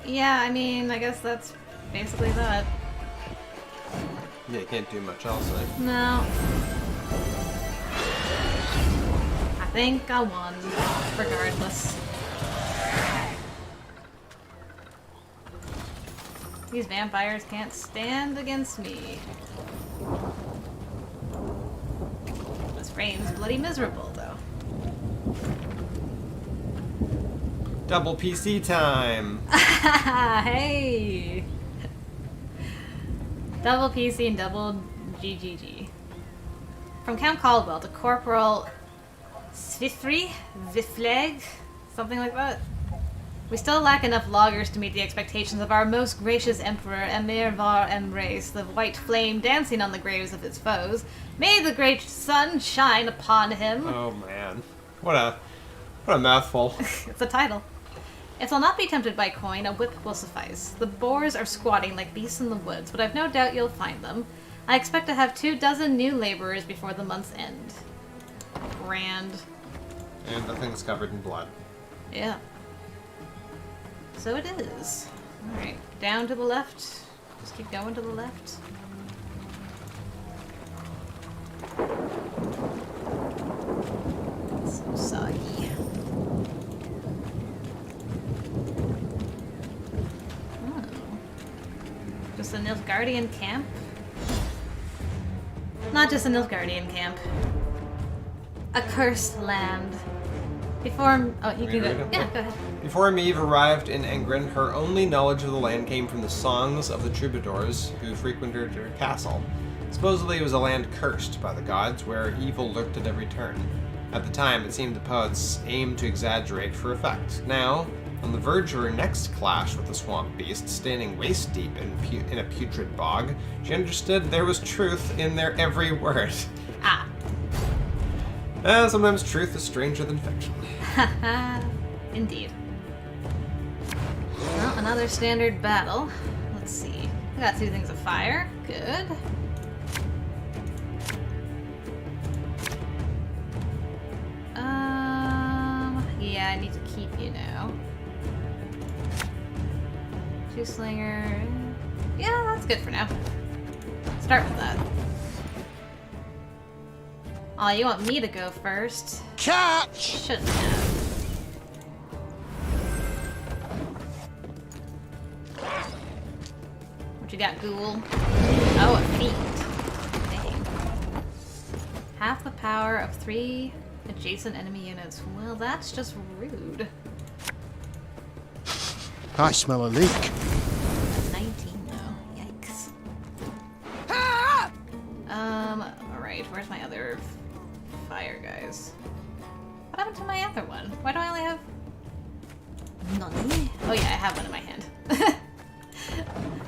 Yeah, I mean, I guess that's basically that. Yeah, you can't do much else, eh? No. I think I won, regardless. These vampires can't stand against me. This rain's bloody miserable, though. Double PC time! Hey! Double PC and double GGG. From Count Caldwell to Corporal Svifri? Vifleg? Something like that. We still lack enough loggers to meet the expectations of our most gracious Emperor, Emir Var Embrace, the white flame dancing on the graves of his foes. May the great sun shine upon him. Oh man. What a mouthful. It's a title. If they'll not be tempted by coin, a whip will suffice. The boars are squatting like beasts in the woods, but I've no doubt you'll find them. I expect to have 24 new laborers before the month's end. Grand. And the thing's covered in blood. Yeah. So it is. Alright, down to the left. Just keep going to the left. So soggy. Oh. Just a Nilfgaardian camp? Not just a Nilfgaardian camp. A cursed land. Before... Oh, you can go... Yeah, go ahead. Before Meve arrived in Engren, her only knowledge of the land came from the songs of the troubadours who frequented her castle. Supposedly it was a land cursed by the gods, where evil lurked at every turn. At the time, it seemed the poets aimed to exaggerate for effect. Now, on the verge of her next clash with the swamp beast, standing waist-deep in a putrid bog, she understood there was truth in their every word. Ah. Sometimes truth is stranger than fiction. Haha. Indeed. Well, another standard battle. Let's see. I got 2 things of fire. Good. Yeah, I need to keep you now. 2 slinger. Yeah, that's good for now. Start with that. Oh, you want me to go first? Catch! Shouldn't have. What you got, ghoul? Oh, a fiend. Dang. Half the power of 3 adjacent enemy units. Well, that's just rude. I smell a leak. 19 though. Yikes. Alright, where's my other fire guys? What happened to my other one? Why do I only have... None? Oh yeah, I have one in my hand.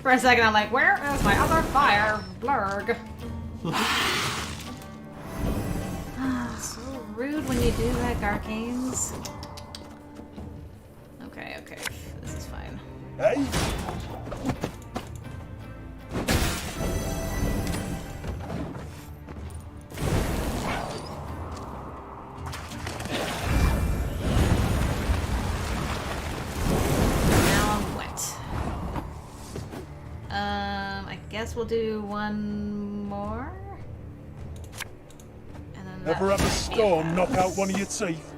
For a second I'm like, where is my other fire? Blurg. rude when you do like arcanes. Okay, okay. This is fine. Hey? I guess we'll do one more. And then Ever have a storm knock out one of your teeth?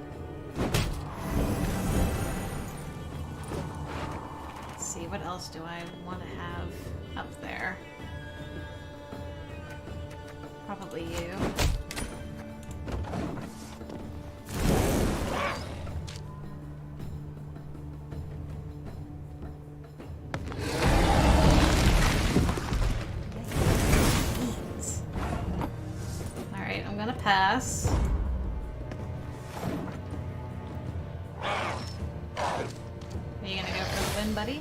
Let's see, what else do I want to have up there? Probably you. Pass. Are you gonna go for the win, buddy?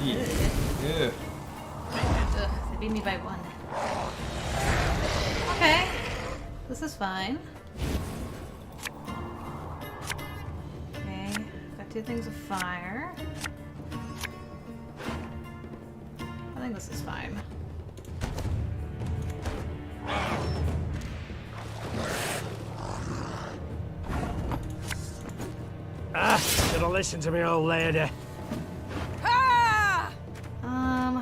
Yeah. Ugh, they beat me by 1. Okay. This is fine. Okay. Got 2 things of fire. I think this is fine. Should have listened to me, old lady.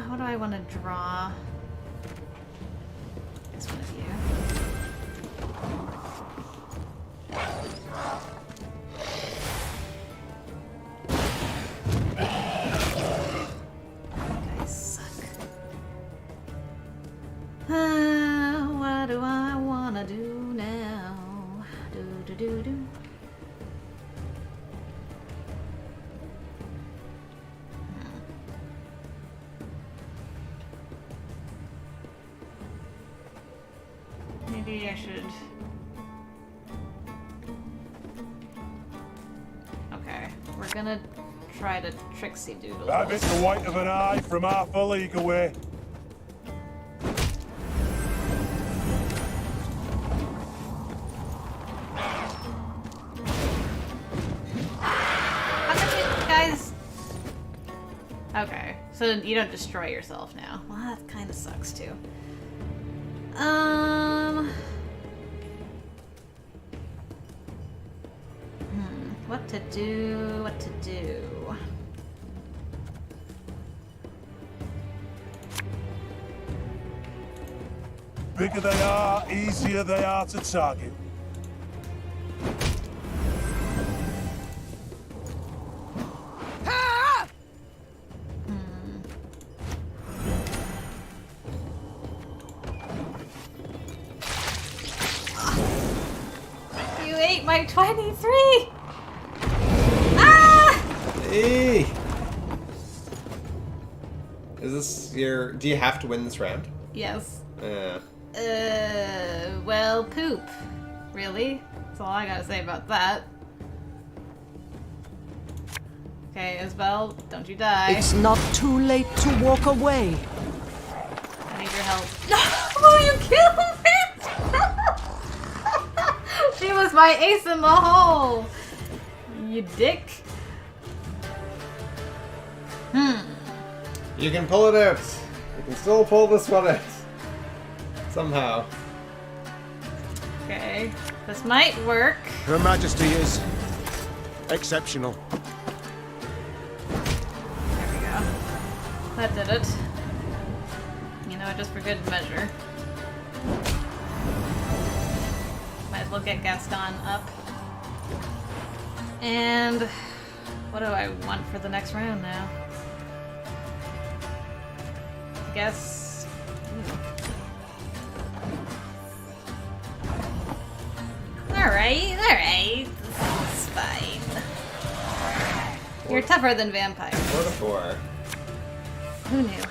What do I want to draw? This one of you. What do I wanna do now? Do. Maybe I should. Okay, we're gonna try to tricksy doodle. Have it the white of an eye from half a league away. Okay, so you don't destroy yourself now. Well, that kind of sucks too. What to do? What to do? Bigger they are, easier they are to target. You ate my 23! Ah! Hey! Is this your... Do you have to win this round? Yes. Yeah. Well, poop. Really? That's all I gotta say about that. Okay, Isabel, don't you die. It's not too late to walk away. I need your help. Oh, you killed me! She was my ace in the hole! You dick. You can pull it out. You can still pull this one out. Somehow. Okay, this might work. Her Majesty is exceptional. There we go. That did it. You know, just for good measure. Might as well get Gaston up. And what do I want for the next round now? I guess... Alright. This is fine. You're tougher than vampires. 4 to 4. Who knew?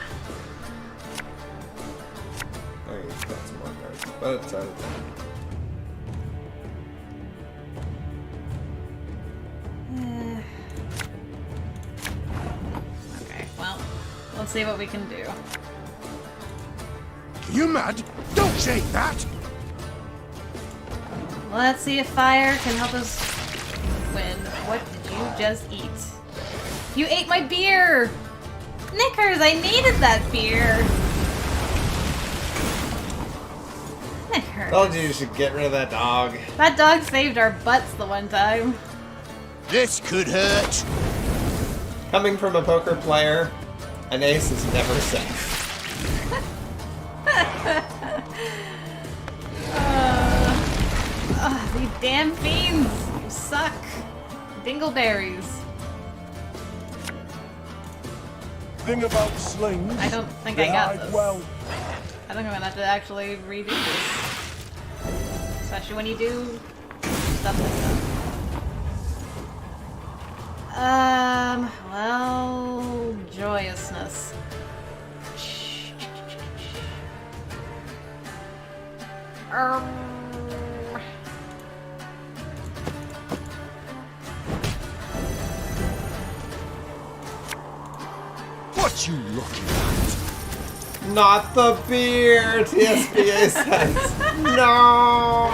I think it's got some more cards. But it's out of Okay, well, let's see what we can do. You mad? Don't shake that! Let's see if fire can help us win. What did you just eat? You ate my beer! Knickers, I needed that beer! Knickers. Told you should get rid of that dog. That dog saved our butts the one time. This could hurt. Coming from a poker player, an ace is never safe. These damn fiends! You suck! Dingleberries. Thing about slings. I don't think I got this. I think I'm gonna have to actually redo this. Especially when you do stuff like that. Well, joyousness. What you looking at? Not the beer, TSBA says. No!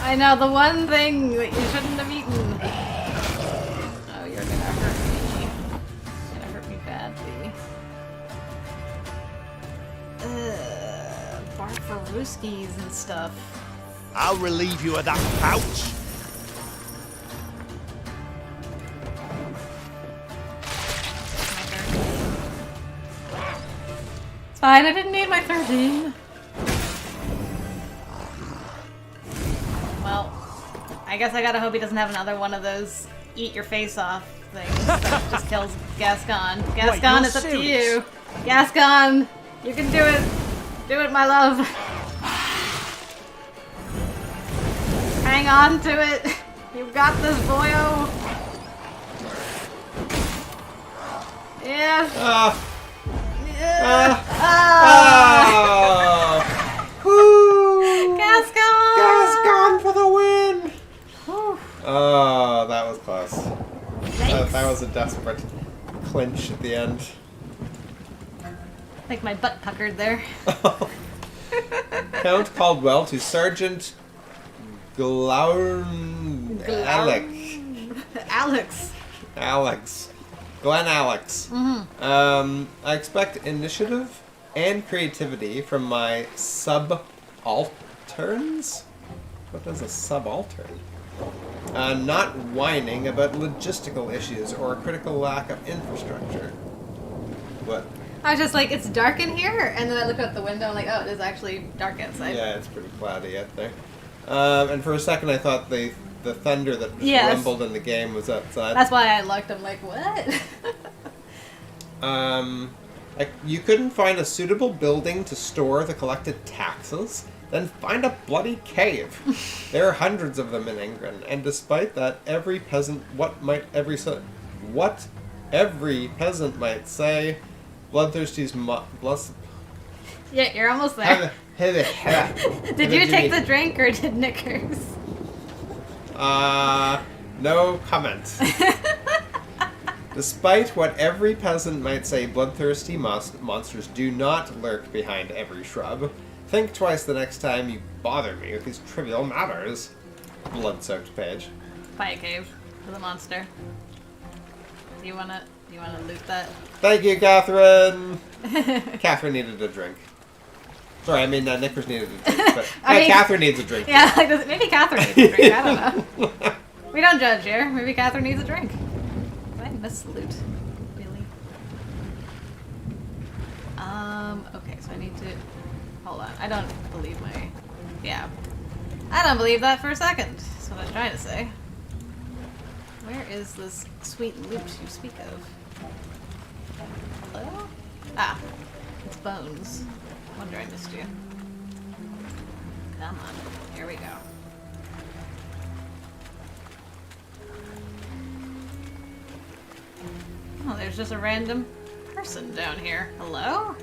I know, the one thing that you shouldn't have eaten. Oh, you're gonna hurt me. You're gonna hurt me badly. Bar for Rooskies and stuff. I'll relieve you of that pouch. It's fine, I didn't need my 13. Well, I guess I gotta hope he doesn't have another one of those eat your face off things that just kills Gascon. Gascon, it's up to you. Gascon, you can do it. Do it, my love. Hang on to it. You've got this, boyo. Yes. Woo! Gascon! Gascon for the win! Oh, that was close. That was a desperate clinch at the end. Like my butt puckered there. Count Caldwell to Sergeant Alex. Glenn Alex. I expect initiative and creativity from my subalterns. What is a subaltern? Not whining about logistical issues or a critical lack of infrastructure. What? I was just like, it's dark in here, and then I look out the window and like, oh, it is actually dark outside. Yeah, it's pretty cloudy out there. And for a second I thought the thunder that rumbled in the game was outside. That's why I looked. I'm like, what? You couldn't find a suitable building to store the collected taxes? Then find a bloody cave. There are hundreds of them in England, and despite that, every peasant say, bloodthirsty's Yeah, you're almost there. Did you take the drink or did Knickers? No comment. Despite what every peasant might say, bloodthirsty monsters do not lurk behind every shrub. Think twice the next time you bother me with these trivial matters. Blood-soaked page. Buy a cave for the monster. Do you wanna loot that? Thank you, Catherine! Catherine needed a drink. Sorry, I mean, Knickers needed a drink, but Catherine needs a drink. Yeah, like maybe Catherine needs a drink, I don't know. We don't judge here. Maybe Catherine needs a drink. Did I miss loot? Really? Okay, so I need to... Hold on, I don't believe my... Yeah. I don't believe that for a second. That's what I was trying to say. Where is this sweet loot you speak of? Hello? Ah, it's bones. Wonder I missed you. Come on, here we go. Oh, there's just a random person down here. Hello?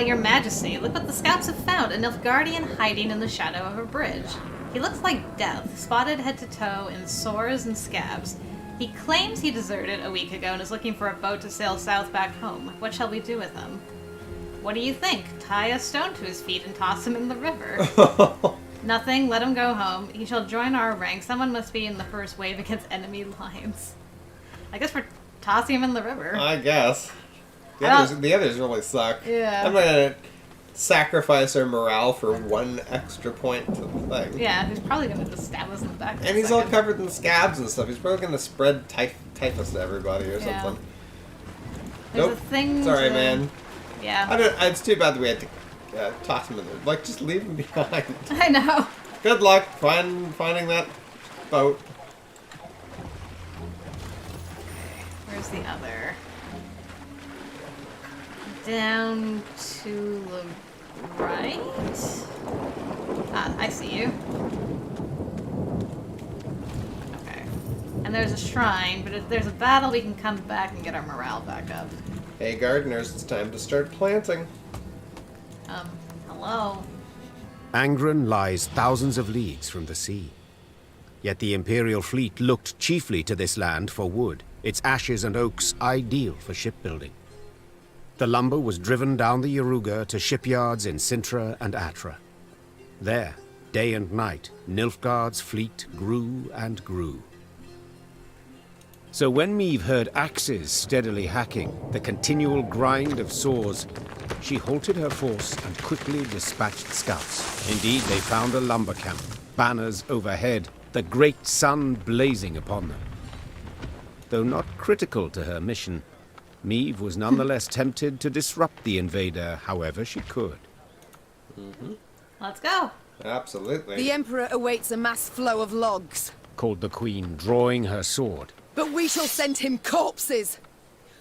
Your Majesty, look what the scouts have found. A Nilfgaardian hiding in the shadow of a bridge. He looks like death, spotted head to toe in sores and scabs. He claims he deserted a week ago and is looking for a boat to sail south back home. What shall we do with him? What do you think? Tie a stone to his feet and toss him in the river. Nothing, let him go home. He shall join our ranks. Someone must be in the first wave against enemy lines. I guess we're tossing him in the river. I guess. The others really suck. Yeah. I'm gonna sacrifice our morale for 1 extra point to the thing. Yeah, he's probably gonna just stab us in the back. And he's all covered in scabs and stuff. He's probably gonna spread typhus to everybody or something. There's a thing. Sorry, man. Yeah. It's too bad that we had to toss him in there. Like, just leave him behind. I know. Good luck finding that boat. Where's the other? Down to the right? Ah, I see you. Okay. And there's a shrine, but if there's a battle, we can come back and get our morale back up. Hey, gardeners, it's time to start planting. Hello? Angren lies thousands of leagues from the sea. Yet the Imperial fleet looked chiefly to this land for wood, its ashes and oaks ideal for shipbuilding. The lumber was driven down the Yaruga to shipyards in Sintra and Atra. There, day and night, Nilfgaard's fleet grew and grew. So when Meve heard axes steadily hacking, the continual grind of saws, she halted her force and quickly dispatched scouts. Indeed, they found a lumber camp, banners overhead, the great sun blazing upon them. Though not critical to her mission, Meve was nonetheless tempted to disrupt the invader however she could. Let's go. Absolutely. The Emperor awaits a mass flow of logs, called the Queen, drawing her sword. but we shall send him corpses.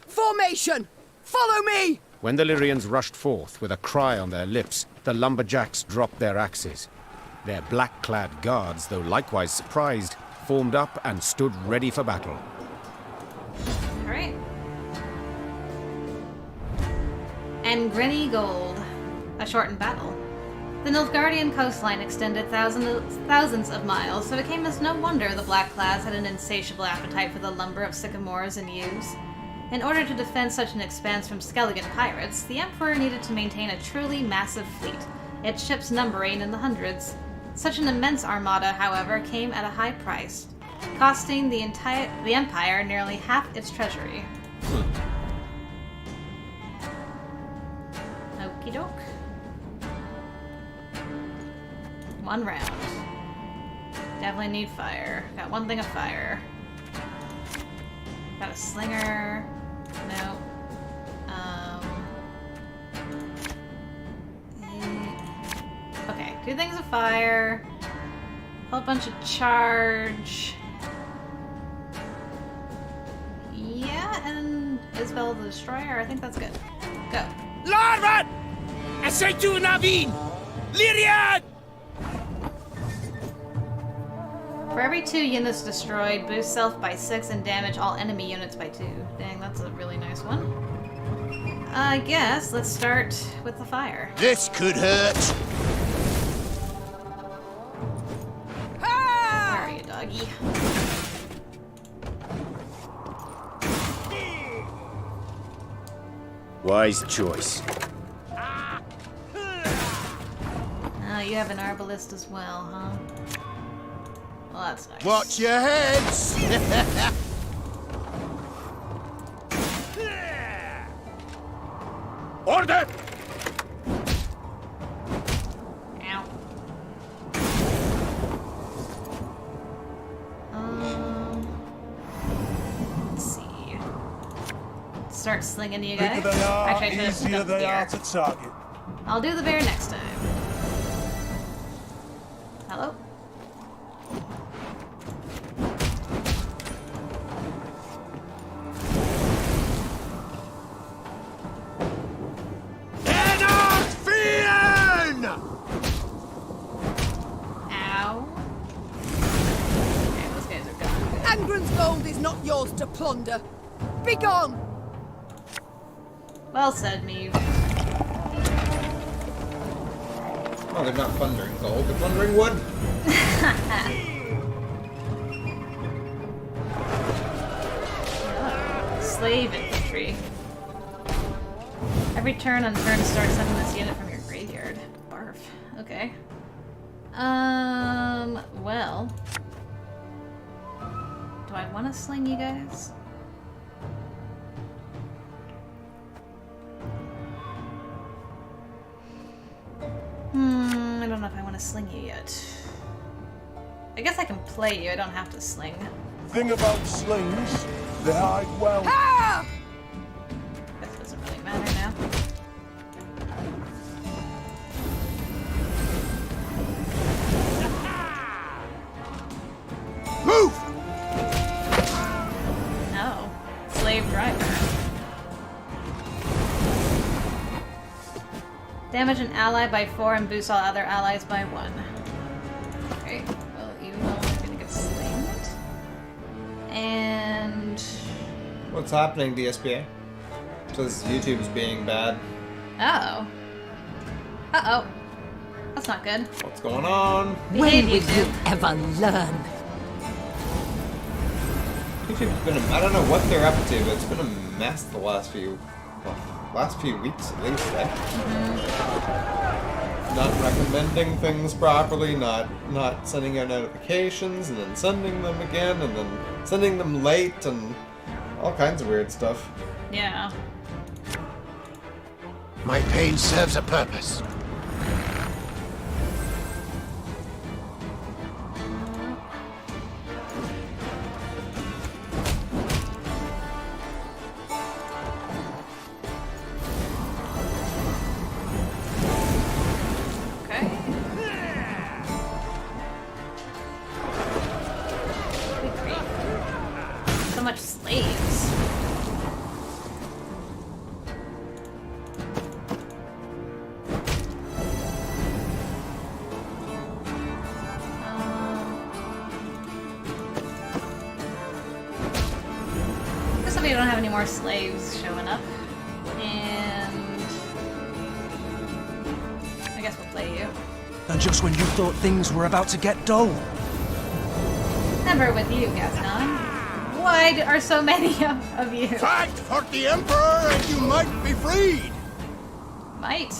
Formation! Follow me! When the Lyrians rushed forth with a cry on their lips, the lumberjacks dropped their axes. Their black-clad guards, though likewise surprised, formed up and stood ready for battle. All right. And Grinny Gold. A shortened battle. The Nilfgaardian coastline extended thousands of miles, so it came as no wonder the Blackclads had an insatiable appetite for the lumber of sycamores and yews. In order to defend such an expanse from Skelligan pirates, the Emperor needed to maintain a truly massive fleet, its ships numbering in the hundreds. Such an immense armada, however, came at a high price, costing the Empire nearly half its treasury. Okie doke. One round. Definitely need fire. Got one thing of fire. Got a slinger. No. Okay, 2 things of fire. Whole bunch of charge. Yeah, and Isabel the Destroyer. I think that's good. Go. Larvan! Asaitu Navin! Lyria! For every 2 units destroyed, boost self by 6 and damage all enemy units by 2. Dang, that's a really nice one. I guess let's start with the fire. This could hurt. Where are you, doggy? Wise choice. Oh, you have an arbalist as well, huh? Well, that's nice. Watch your heads! Order! Ow. Let's see. Start slinging you guys. Bigger they are, Actually, I should have easier done the they are bear. to target. I'll do the bear next time. Hello? Ow. Okay, those guys are gone. Angren's gold is not yours to plunder. Begone! Well said, Meve. Oh, they're not plundering gold, they're plundering wood. slave infantry. Every turn on turn start sending this unit from your graveyard. Barf. Okay. Well. Do I want to sling you guys? I don't know if I want to sling you yet. I guess I can play you, I don't have to sling. Thing about slings, they hide well. This doesn't really matter now. Move! No. Slave driver. Damage an ally by 4 and boost all other allies by 1. Okay, well, you all are gonna get slinged. And... What's happening, DSPA? Says YouTube's being bad. Uh-oh. Uh-oh. That's not good. What's going on? Behave, When will YouTube. you ever learn? YouTube's been I don't know what they're up to, but it's been a mess the last few weeks at least, eh? Not recommending things properly, not sending out notifications, and then sending them again, and then sending them late, and all kinds of weird stuff. Yeah. My pain serves a purpose. We don't have any more slaves showing up, and I guess we'll play you. And just when you thought things were about to get dull. Never with you, Gaston. Why are so many of you? Fight for the Emperor and you might be freed! Might.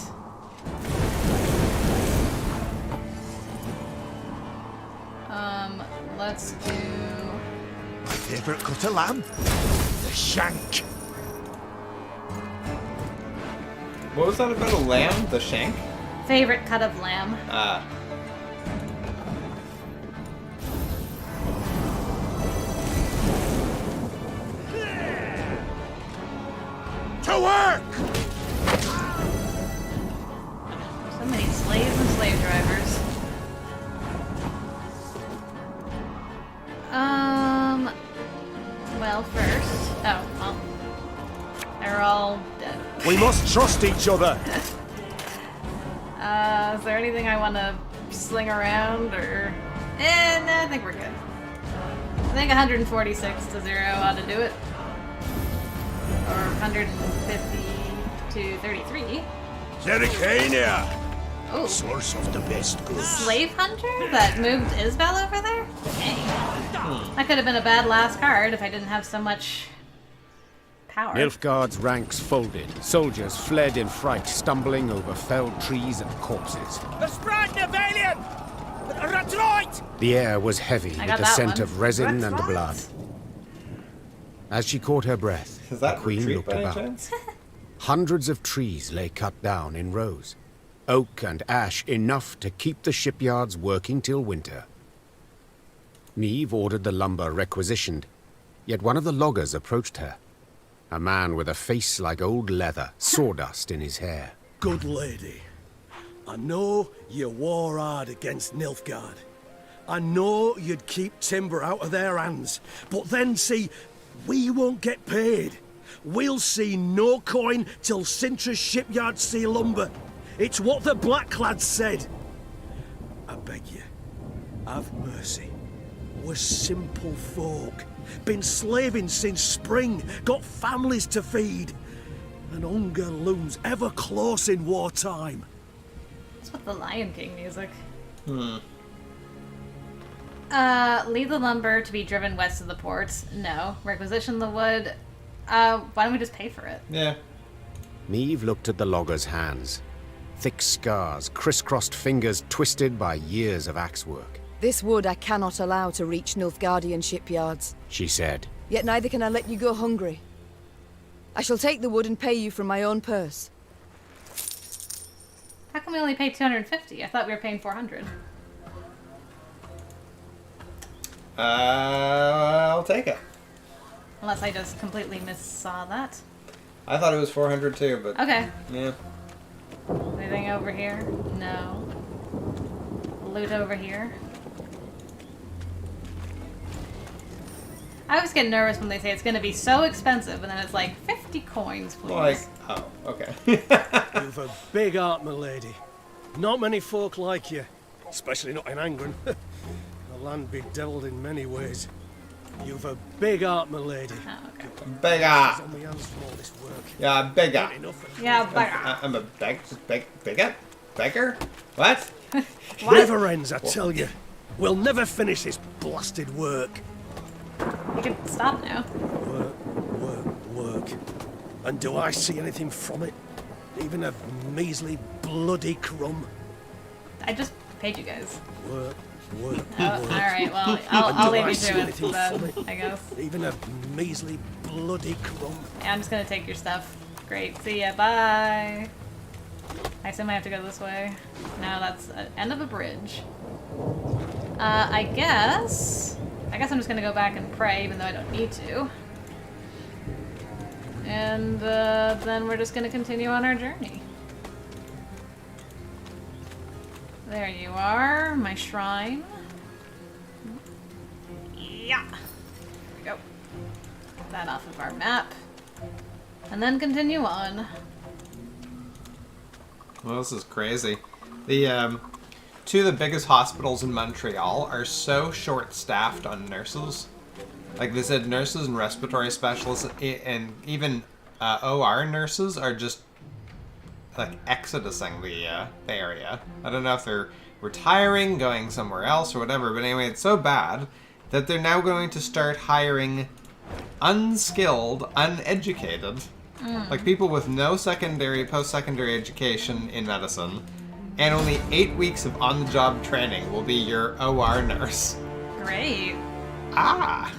Let's do... My favourite cut of lamb? The shank. What was that about a lamb? The shank? Favorite cut of lamb. Ah. To work! So many slaves and slave drivers. Well, first... Oh, well. They're all dead. We must trust each other. Is there anything I want to sling around, or... no, I think we're good. I think 146 to 0 ought to do it. Or 150 to 33. Zericania! Oh. Source of the best goods. Slave hunter that moved Isabel over there? Dang. That could have been a bad last card if I didn't have so much power. Nilfgaard's ranks folded. Soldiers fled in fright, stumbling over felled trees and corpses. The air was heavy with the scent of resin and blood. As she caught her breath, the queen looked about. Hundreds of trees lay cut down in rows. Oak and ash enough to keep the shipyards working till winter. Meve ordered the lumber requisitioned, yet one of the loggers approached her. A man with a face like old leather, sawdust in his hair. Good lady, I know you war hard against Nilfgaard. I know you'd keep timber out of their hands, but then see, we won't get paid. We'll see no coin till Sintra's shipyards see lumber. It's what the Blacklads said. I beg you, have mercy. We're simple folk. Been slaving since spring, got families to feed. And hunger looms ever close in wartime. What's with the Lion King music? Leave the lumber to be driven west of the ports. No. Requisition the wood. Why don't we just pay for it? Yeah. Meve looked at the logger's hands. Thick scars, crisscrossed fingers twisted by years of axe work. This wood I cannot allow to reach Nilfgaardian shipyards. She said. Yet neither can I let you go hungry. I shall take the wood and pay you from my own purse. How come we only paid 250? I thought we were paying 400. I'll take it. Unless I just completely missaw that. I thought it was 400 too, but... Okay. Yeah. Anything over here? No. Loot over here. I always get nervous when they say it's going to be so expensive, and then it's like 50 coins, please. Like, oh, okay. You've a big heart, my lady. Not many folk like you, especially not in Angren. A land bedeviled in many ways. You've a big heart, my lady. Oh, okay. Big heart. On my hands from all this work. Yeah, big heart. Yeah, bigger. I'm a beggar? What? Never ends, I tell you. We'll never finish this blasted work. You can stop now. Work. And do I see anything from it? Even a measly, bloody crumb? I just paid you guys. Work. Alright, well, I'll leave you to it then, I guess. Even a measly, bloody crumb. Yeah, I'm just gonna take your stuff. Great, see ya, bye! I assume I have to go this way. No, that's the end of a bridge. I guess I'm just gonna go back and pray, even though I don't need to. And then we're just gonna continue on our journey. There you are, my shrine. Yeah. There we go. Get that off of our map. And then continue on. Well, this is crazy. The two of the biggest hospitals in Montreal are so short-staffed on nurses. Like they said, nurses and respiratory specialists and even OR nurses are just like exodusing the area. I don't know if they're retiring, going somewhere else or whatever, but anyway, it's so bad that they're now going to start hiring unskilled, uneducated, like people with no secondary, post-secondary education in medicine, and only 8 weeks of on-the-job training will be your OR nurse. Great. Ah!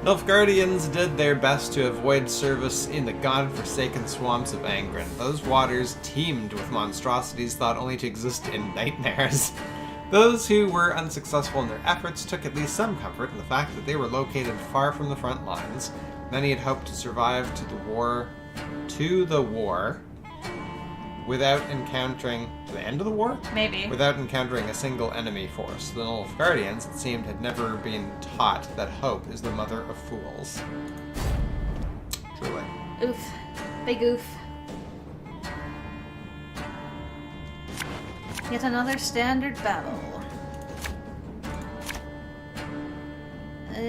Nilfgaardians did their best to avoid service in the god-forsaken swamps of Angren. Those waters teemed with monstrosities thought only to exist in nightmares. Those who were unsuccessful in their efforts took at least some comfort in the fact that they were located far from the front lines. Many had hoped to survive to the war without encountering the end of the war? Maybe. Without encountering a single enemy force. The Nilfgaardians, it seemed, had never been taught that hope is the mother of fools. Truly. Oof. Big oof. Yet another standard battle. I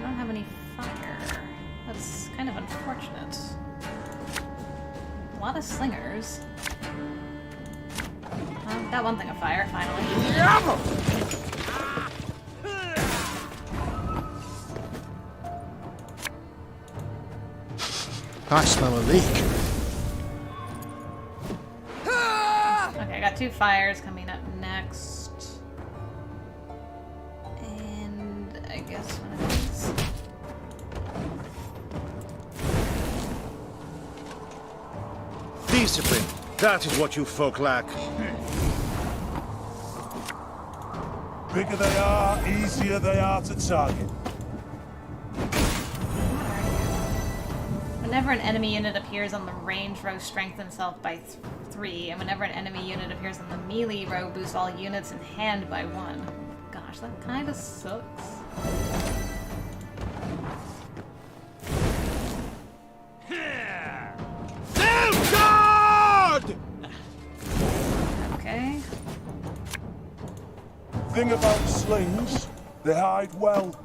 don't have any fire. That's kind of unfortunate. A lot of slingers. Got one thing of fire, finally. I smell a leak. Okay, I got 2 fires coming up next. And I guess one of these. Discipline. That is what you folk lack. Bigger they are, easier they are to target. Whenever an enemy unit appears on the range row, strengthen itself by 3, and whenever an enemy unit appears on the melee row, boost all units in hand by 1. Gosh, that kind of sucks. Okay. Thing about slings, they hide well.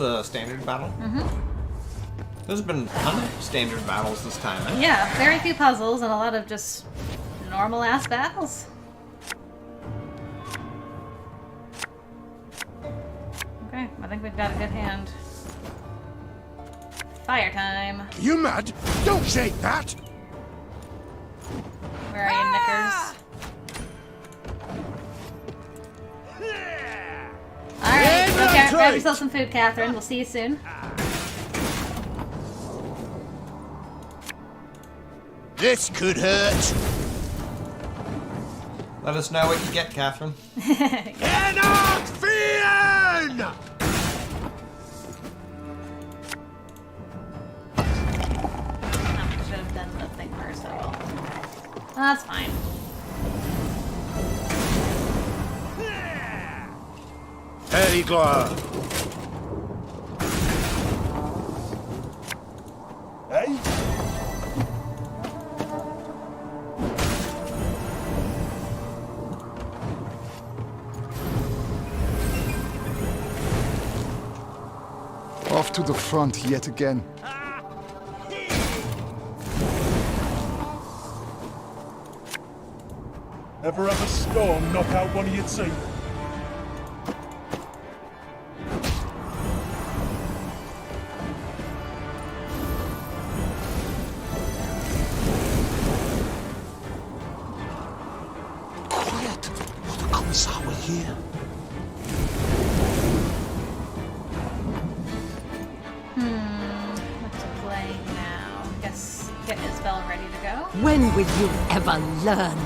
a standard battle? Mm-hmm. There's been a ton of standard battles this time, eh? Yeah, very few puzzles and a lot of just normal-ass battles. Okay, I think we've got a good hand. Fire time. You mad? Don't shake that! Where are you, Knickers? Alright, go grab yourself some food, Catherine. We'll see you soon. This could hurt. Let us know what you get, Catherine. Enough! Should have done the thing first, oh well. That's fine. Very glad. Hey? Off to the front yet again. Ever have a storm knock out one of your teeth? Quiet! What the commissar will hear. What's playing now? Guess get Isabel ready to go. When will you ever learn?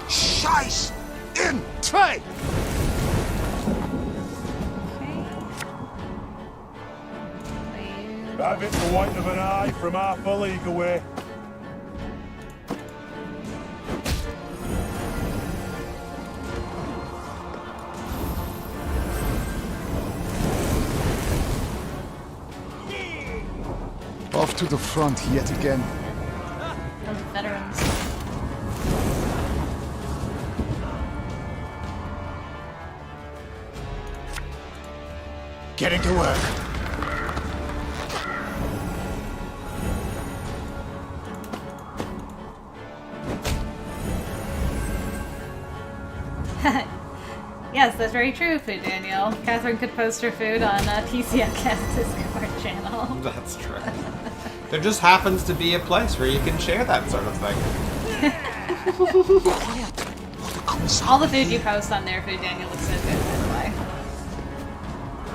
Scheiß! In! Tray! Have it the white of an eye from half a league away. Off to the front yet again. Those veterans. Getting to work. Yes, that's very true, Food Daniel. Catherine could post her food on PCOUTCAST Discord channel. That's true. There just happens to be a place where you can share that sort of thing. All the food you post on there, Food Daniel, looks so good, by the way.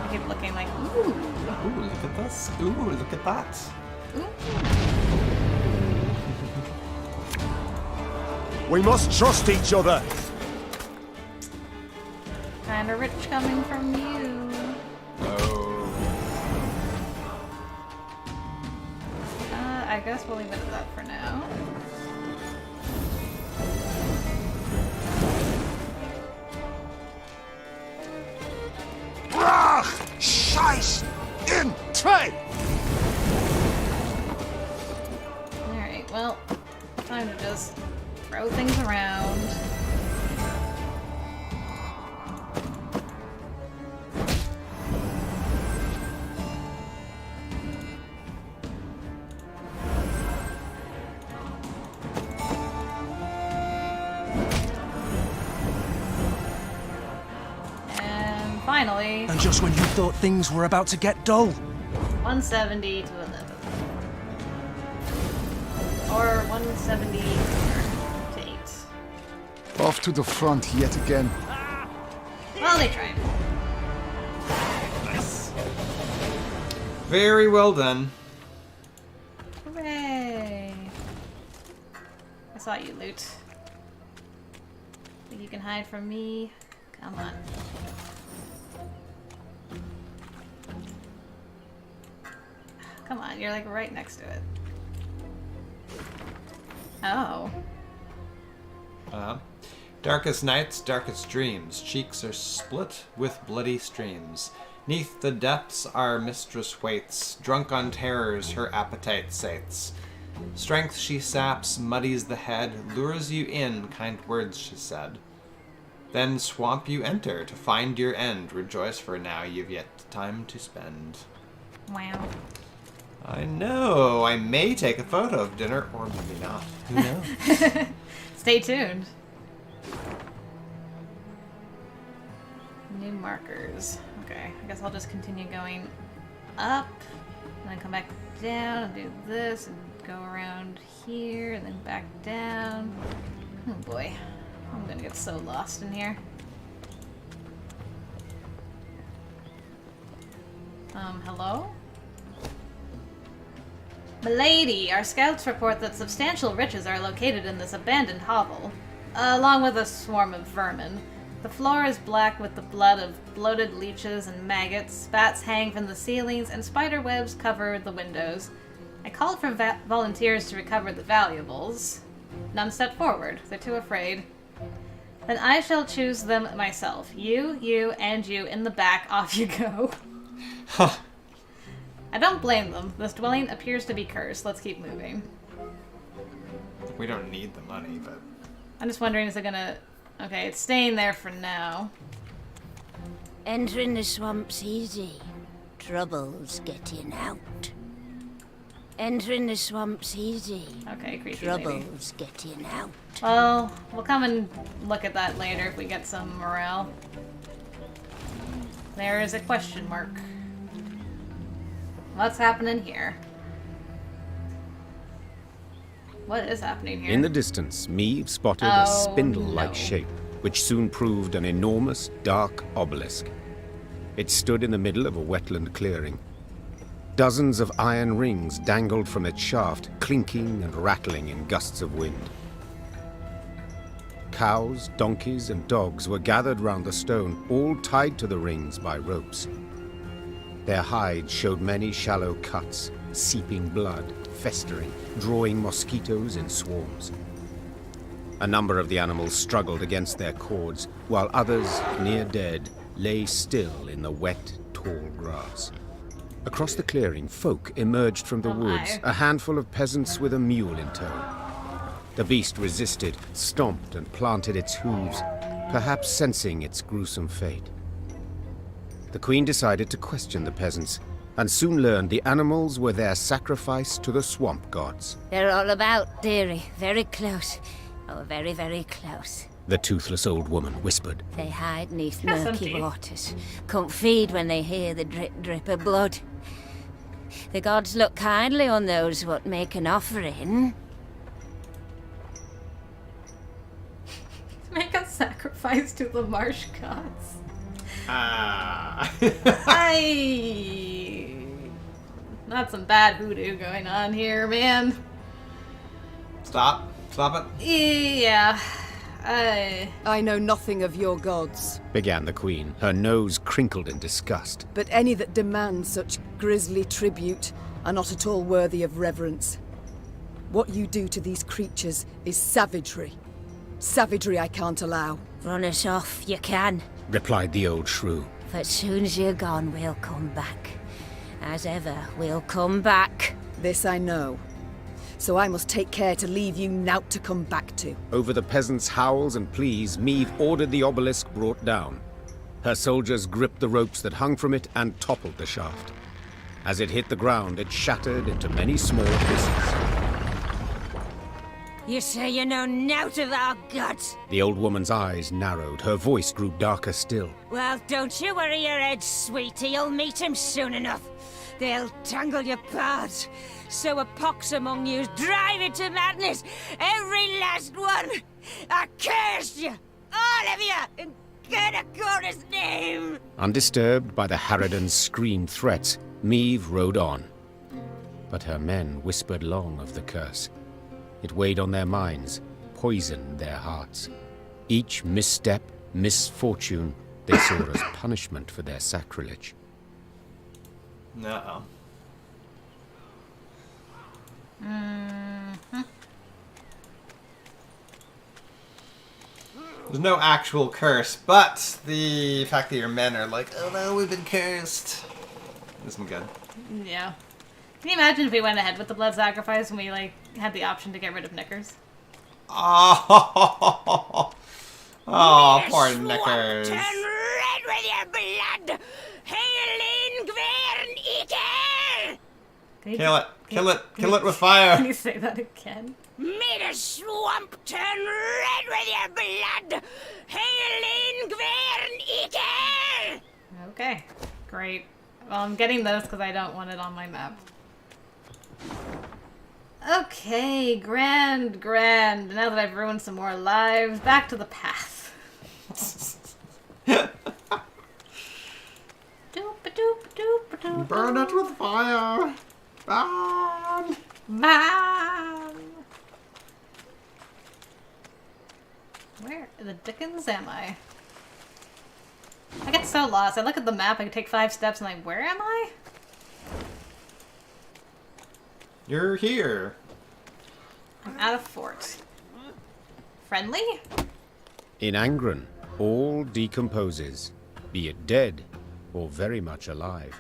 I keep looking like, ooh. Ooh, look at this. Ooh, look at that. We must trust each other. Kinda rich coming from you. Oh. I guess we'll leave it at that for now. Scheiß! In! Tray! Alright, well, time to just throw things around. Finally. And just when you thought things were about to get dull. 170 to 11. Or 170 to 8. Off to the front yet again. Well, they tried. Nice. Very well done. Hooray! I saw you loot. Think you can hide from me? Come on. Come on, you're like right next to it. Oh. Darkest nights, darkest dreams. Cheeks are split with bloody streams. Neath the depths our mistress waits. Drunk on terrors, her appetite sates. Strength she saps, muddies the head, lures you in, kind words she said. Then swamp you enter, to find your end. Rejoice, for now you've yet time to spend. Wow. I know. I may take a photo of dinner, or maybe not. Who knows? Stay tuned. New markers. Okay, I guess I'll just continue going up, and then come back down and do this, and go around here, and then back down. Oh boy. I'm gonna get so lost in here. Hello? Milady, our scouts report that substantial riches are located in this abandoned hovel, along with a swarm of vermin. The floor is black with the blood of bloated leeches and maggots, bats hang from the ceilings, and spider webs cover the windows. I called for volunteers to recover the valuables. None stepped forward. They're too afraid. Then I shall choose them myself. You, and you in the back. Off you go. Huh. I don't blame them. This dwelling appears to be cursed. Let's keep moving. We don't need the money, but... I'm just wondering, is it gonna... Okay, it's staying there for now. Entering the swamp's easy. Trouble's getting out. Entering the swamp's easy. Okay, creepy Trouble's getting out. Well, we'll come and look at that later if we get some morale. There is a question mark. What's happening here? What is happening here? In the distance, Meve spotted a spindle-like shape, which soon proved an enormous, dark obelisk. It stood in the middle of a wetland clearing. Dozens of iron rings dangled from its shaft, clinking and rattling in gusts of wind. Cows, donkeys, and dogs were gathered round the stone, all tied to the rings by ropes. Their hides showed many shallow cuts, seeping blood, festering, drawing mosquitoes in swarms. A number of the animals struggled against their cords, while others, near dead, lay still in the wet, tall grass. Across the clearing, folk emerged from the woods, a handful of peasants with a mule in tow. The beast resisted, stomped and planted its hooves, perhaps sensing its gruesome fate. The queen decided to question the peasants, and soon learned the animals were their sacrifice to the swamp gods. They're all about, dearie. Very close. Oh, very, very close. The toothless old woman whispered. They hide neath murky waters. Can't feed when they hear the drip drip of blood. The gods look kindly on those what make an offering. Make a sacrifice to the marsh gods. Not some bad hoodoo going on here, man. Stop it. Yeah. I know nothing of your gods, began the queen, her nose crinkled in disgust. but any that demand such grisly tribute are not at all worthy of reverence. What you do to these creatures is savagery. Savagery I can't allow. Run us off, you can. Replied the old shrew. But soon as you're gone, we'll come back. As ever, we'll come back. This I know. So I must take care to leave you naught to come back to. Over the peasants' howls and pleas, Meve ordered the obelisk brought down. Her soldiers gripped the ropes that hung from it and toppled the shaft. As it hit the ground, it shattered into many small pieces. You say you know naught of our gods? The old woman's eyes narrowed, her voice grew darker still. Well, don't you worry your head, sweetie. You'll meet him soon enough. They'll tangle your parts, sow a pox among you, drive you to madness. Every last one. I curse you, all of you, in Knickers' name. Undisturbed by the Harridan's screamed threats, Meve rode on. But her men whispered long of the curse. It weighed on their minds, poisoned their hearts. Each misstep, misfortune, they saw as punishment for their sacrilege. Uh-oh. There's no actual curse, but the fact that your men are like, oh no, we've been cursed, isn't good. Yeah. Can you imagine if we went ahead with the blood sacrifice and we, like, had the option to get rid of Knickers. Oh, poor Knickers. Turn red with your blood. Hail Nilfgaardian Empire. Kill it with fire. Can you say that again? May the swamp turn red with your blood. Hail Nilfgaardian Empire. Okay, great. Well, I'm getting those because I don't want it on my map. Okay, grand. Now that I've ruined some more lives, back to the path. Burn it with fire. Burn. Where the dickens am I? I get so lost. I look at the map, I take 5 steps, and where am I? You're here. I'm at a fort. Friendly? In Angren, all decomposes, be it dead or very much alive.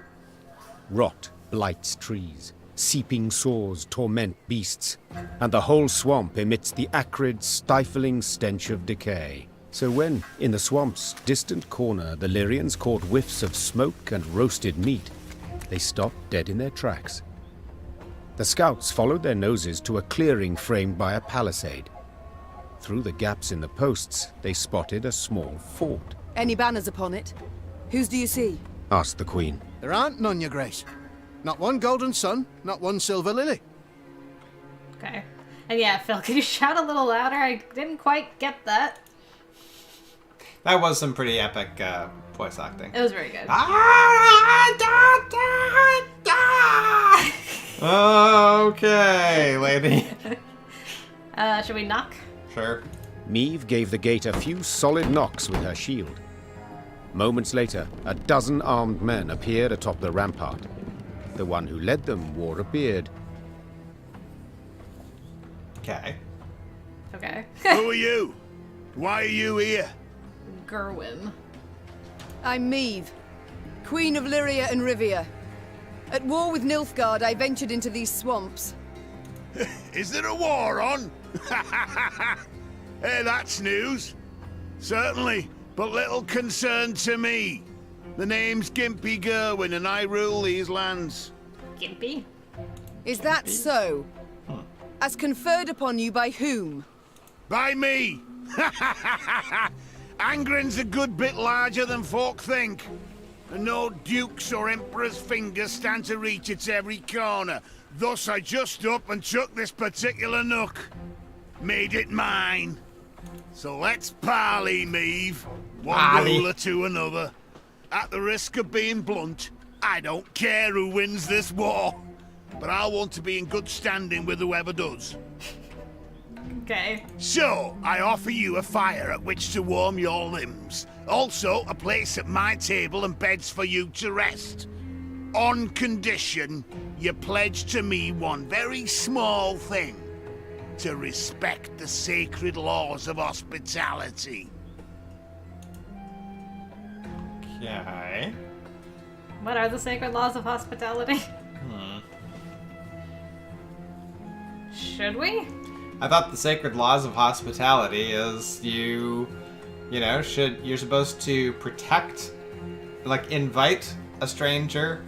Rot blights trees, seeping sores torment beasts, and the whole swamp emits the acrid, stifling stench of decay. So when, in the swamp's distant corner, the Lyrians caught whiffs of smoke and roasted meat, they stopped dead in their tracks. The scouts followed their noses to a clearing framed by a palisade. Through the gaps in the posts, they spotted a small fort. Any banners upon it? Whose do you see? Asked the Queen. There aren't none, your grace. Not one golden sun, not one silver lily. Okay. And yeah, Phil, could you shout a little louder? I didn't quite get that. That was some pretty epic voice acting. It was very good. Okay, lady. Should we knock? Sure. Meve gave the gate a few solid knocks with her shield. Moments later, a dozen armed men appeared atop the rampart. The one who led them wore a beard. Okay. Okay. Who are you? Why are you here? Gerwin. I'm Meve, Queen of Lyria and Rivia. At war with Nilfgaard, I ventured into these swamps. Is there a war on? Hey, that's news. Certainly, but little concern to me. The name's Gimpy Gerwin, and I rule these lands. Gimpy? Is that so? As conferred upon you by whom? By me! Angren's a good bit larger than folk think. And no dukes or emperor's fingers stand to reach its every corner. Thus I just up and took this particular nook. Made it mine. So let's parley, Meve. One ruler to another. At the risk of being blunt, I don't care who wins this war. But I want to be in good standing with whoever does. Okay. So, I offer you a fire at which to warm your limbs. Also, a place at my table and beds for you to rest. On condition, you pledge to me one very small thing. To respect the sacred laws of hospitality. Okay. What are the sacred laws of hospitality? Should we? I thought the sacred laws of hospitality is you're supposed to protect, like invite a stranger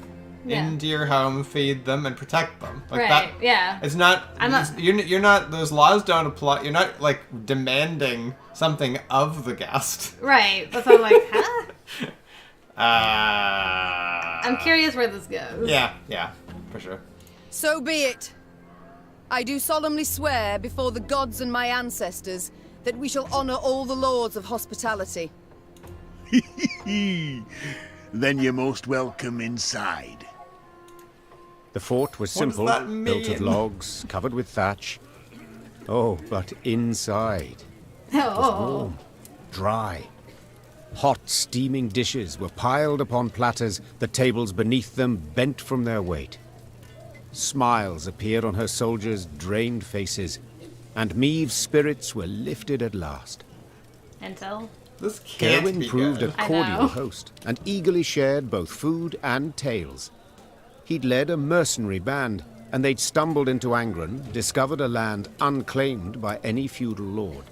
into your home, feed them, and protect them. Like right, that, yeah. It's not, you're not, those laws don't apply, you're not like demanding something of the guest. Right, that's why I'm like, huh? I'm curious where this goes. Yeah, for sure. So be it. I do solemnly swear before the gods and my ancestors that we shall honor all the laws of hospitality. Then you're most welcome inside. The fort was simple, built of logs, covered with thatch. Oh, but inside it was warm, dry. Hot, steaming dishes were piled upon platters, the tables beneath them bent from their weight. Smiles appeared on her soldiers' drained faces, and Meve's spirits were lifted at last. Until? This can't Gerwin be proved good. a cordial host, and eagerly shared both food and tales. He'd led a mercenary band, and they'd stumbled into Angren, discovered a land unclaimed by any feudal lord.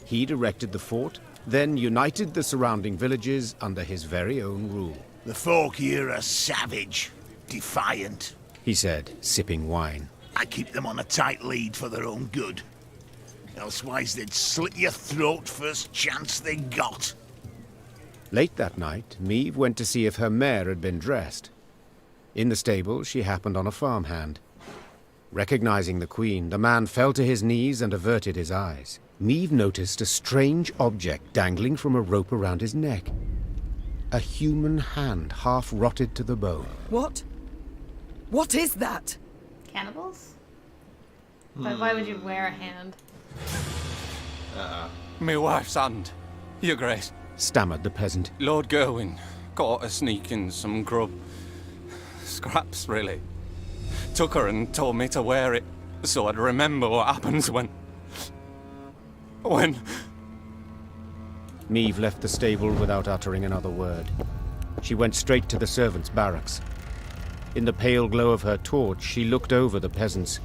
He'd erected the fort, then united the surrounding villages under his very own rule. The folk here are savage, defiant, he said, sipping wine. I keep them on a tight lead for their own good. Elsewise they'd slit your throat first chance they got. Late that night, Meve went to see if her mare had been dressed. In the stable, she happened on a farmhand. Recognizing the queen, the man fell to his knees and averted his eyes. Meve noticed a strange object dangling from a rope around his neck. A human hand half rotted to the bone. What? What is that? Cannibals? But why would you wear a hand? My wife's hand, your grace. Stammered the peasant. Lord Gerwin caught her sneaking some grub. Scraps, really. Took her and told me to wear it, so I'd remember what happens when... Meve left the stable without uttering another word. She went straight to the servants' barracks. In the pale glow of her torch, she looked over the peasants.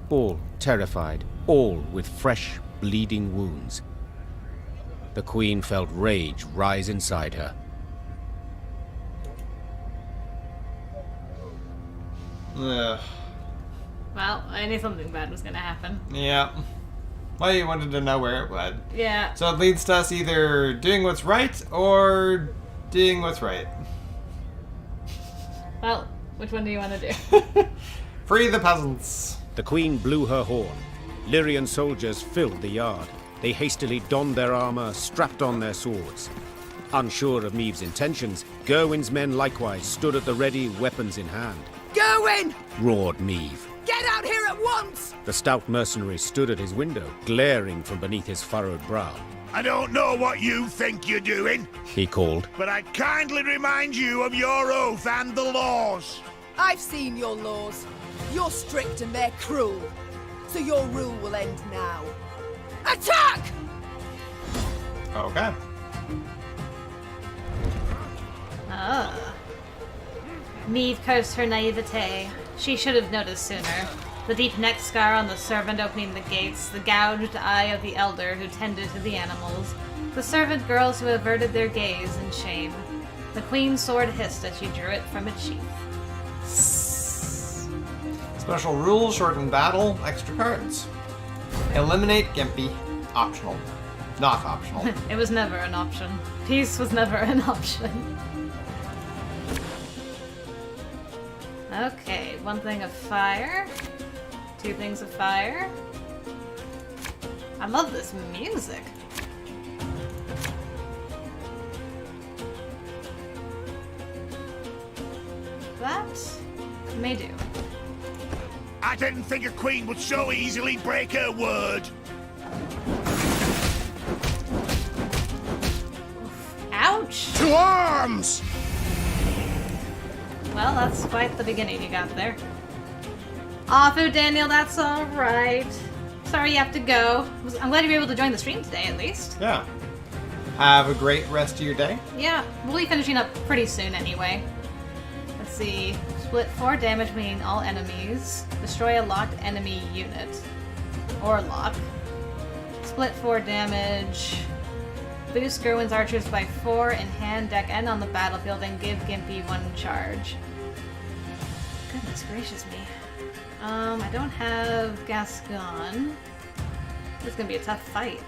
All terrified, all with fresh, bleeding wounds. The queen felt rage rise inside her. Ugh. Well, I knew something bad was gonna happen. Yeah. Well, you wanted to know where it would. Yeah. So it leads to us either doing what's right or doing what's right. Well, which one do you want to do? Free the peasants. The queen blew her horn. Lyrian soldiers filled the yard. They hastily donned their armor, strapped on their swords. Unsure of Meve's intentions, Gerwin's men likewise stood at the ready, weapons in hand. Gerwin! Roared Meve. Get out here at once! The stout mercenary stood at his window, glaring from beneath his furrowed brow. I don't know what you think you're doing, he called. But I kindly remind you of your oath and the laws. I've seen your laws. You're strict and they're cruel. So your rule will end now. Attack! Okay. Meve cursed her naivete. She should have noticed sooner. The deep neck scar on the servant opening the gates, the gouged eye of the elder who tended to the animals, the servant girls who averted their gaze in shame. The queen's sword hissed as she drew it from its sheath. Special rules, shorten battle, extra cards. Eliminate Gimpy. Optional. Not optional. It was never an option. Peace was never an option. Okay, one thing of fire. Two things of fire. I love this music. That may do. I didn't think a queen would so easily break her word. Ouch! To arms! Well, that's quite the beginning you got there. Aw, Food Daniel, that's alright. Sorry you have to go. I'm glad you were able to join the stream today, at least. Yeah. Have a great rest of your day. Yeah, we'll be finishing up pretty soon anyway. Let's see. Split 4 damage between all enemies. Destroy a locked enemy unit. Or lock. Split 4 damage. Boost Gerwin's archers by 4 in hand, deck, and on the battlefield, and give Gimpy 1 charge. Goodness gracious me. I don't have Gascon. This is gonna be a tough fight.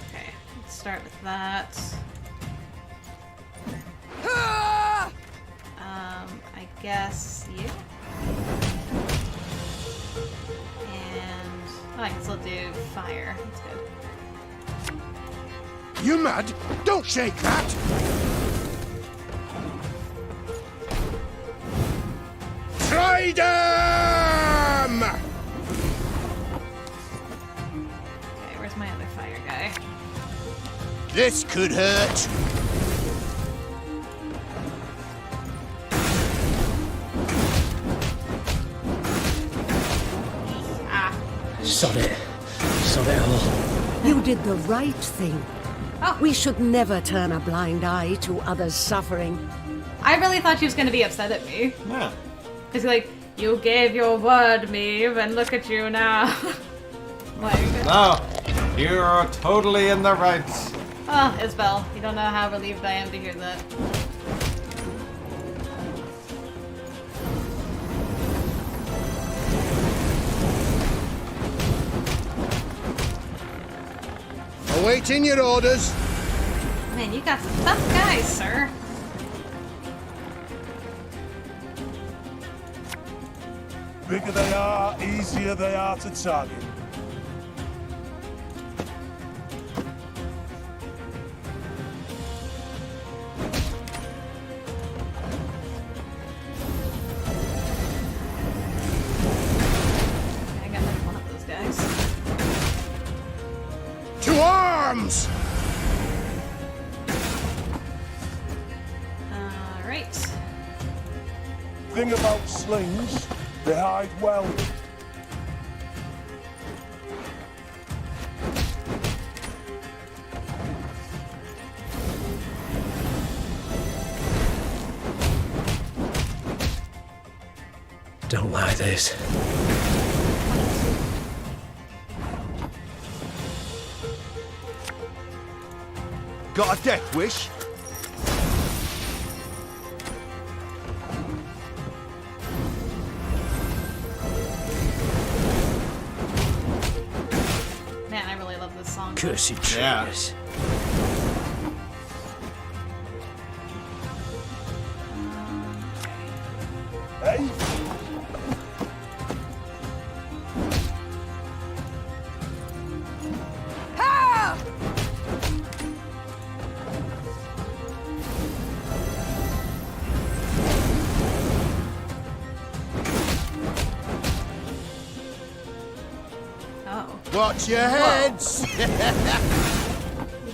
Okay, let's start with that. I guess you. And I can still do fire. That's good. You mad? Don't shake that! Try them! Okay, where's my other fire guy? This could hurt. Sod it. Sod it all. You did the right thing. Oh. We should never turn a blind eye to others' suffering. I really thought she was going to be upset at me. Yeah. It's like, you gave your word, Meve, and look at you now. Like... No, you're totally in the right. Oh, Isabel, you don't know how relieved I am to hear that. Awaiting your orders. Man, you got some tough guys, sir. Bigger they are, easier they are to target. I got like one of those guys. To arms! Alright. Thing about slings, they hide well. Don't like this. Got a death wish? Man, I really love this song. Cursed traitors. Hey? Oh. Watch your heads! You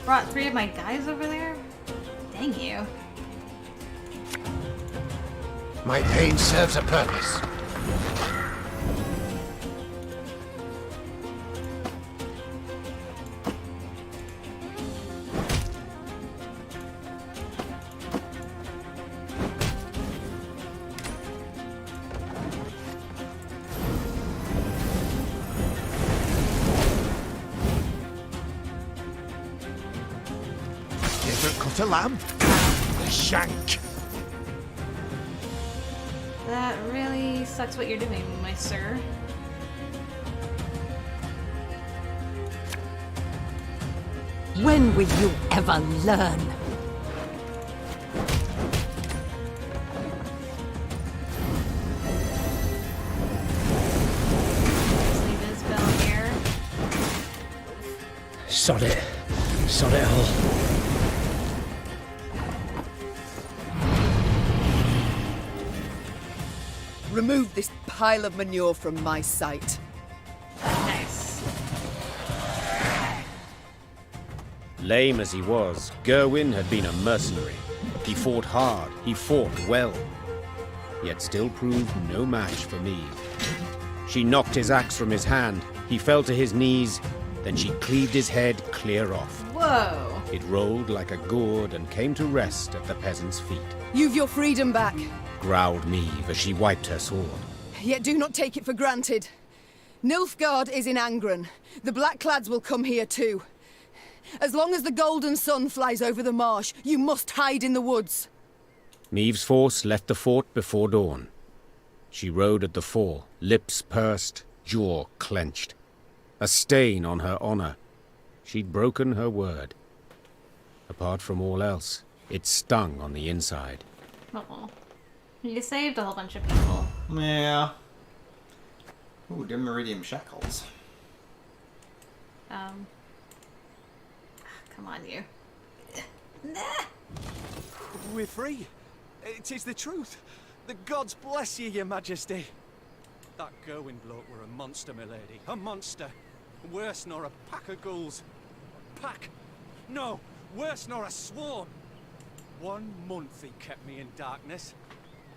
brought 3 of my guys over there? Dang you. My pain serves a purpose. Different cut of lamb? The shank. That really sucks what you're doing, my sir. When will you ever learn? Let's leave Isabel here. Sod it. Sod it all. Remove this pile of manure from my sight. Nice. Lame as he was, Gerwin had been a mercenary. He fought hard, he fought well, yet still proved no match for Meve. She knocked his axe from his hand, he fell to his knees, then she cleaved his head clear off. Whoa. It rolled like a gourd and came to rest at the peasant's feet. You've your freedom back, Growled Meve as she wiped her sword. yet do not take it for granted. Nilfgaard is in Angren. The Blackclads will come here too. As long as the golden sun flies over the marsh, you must hide in the woods. Meve's force left the fort before dawn. She rode at the fore, lips pursed, jaw clenched. A stain on her honor. She'd broken her word. Apart from all else, it stung on the inside. Uh-oh. You saved a whole bunch of people. Yeah. Ooh, dim meridium shackles. Come on, you. We're free. It is the truth. The gods bless you, your majesty. That Gerwin bloke were a monster, my lady. A monster. Worse nor a pack of ghouls. A pack? No, worse nor a swarm. 1 month he kept me in darkness.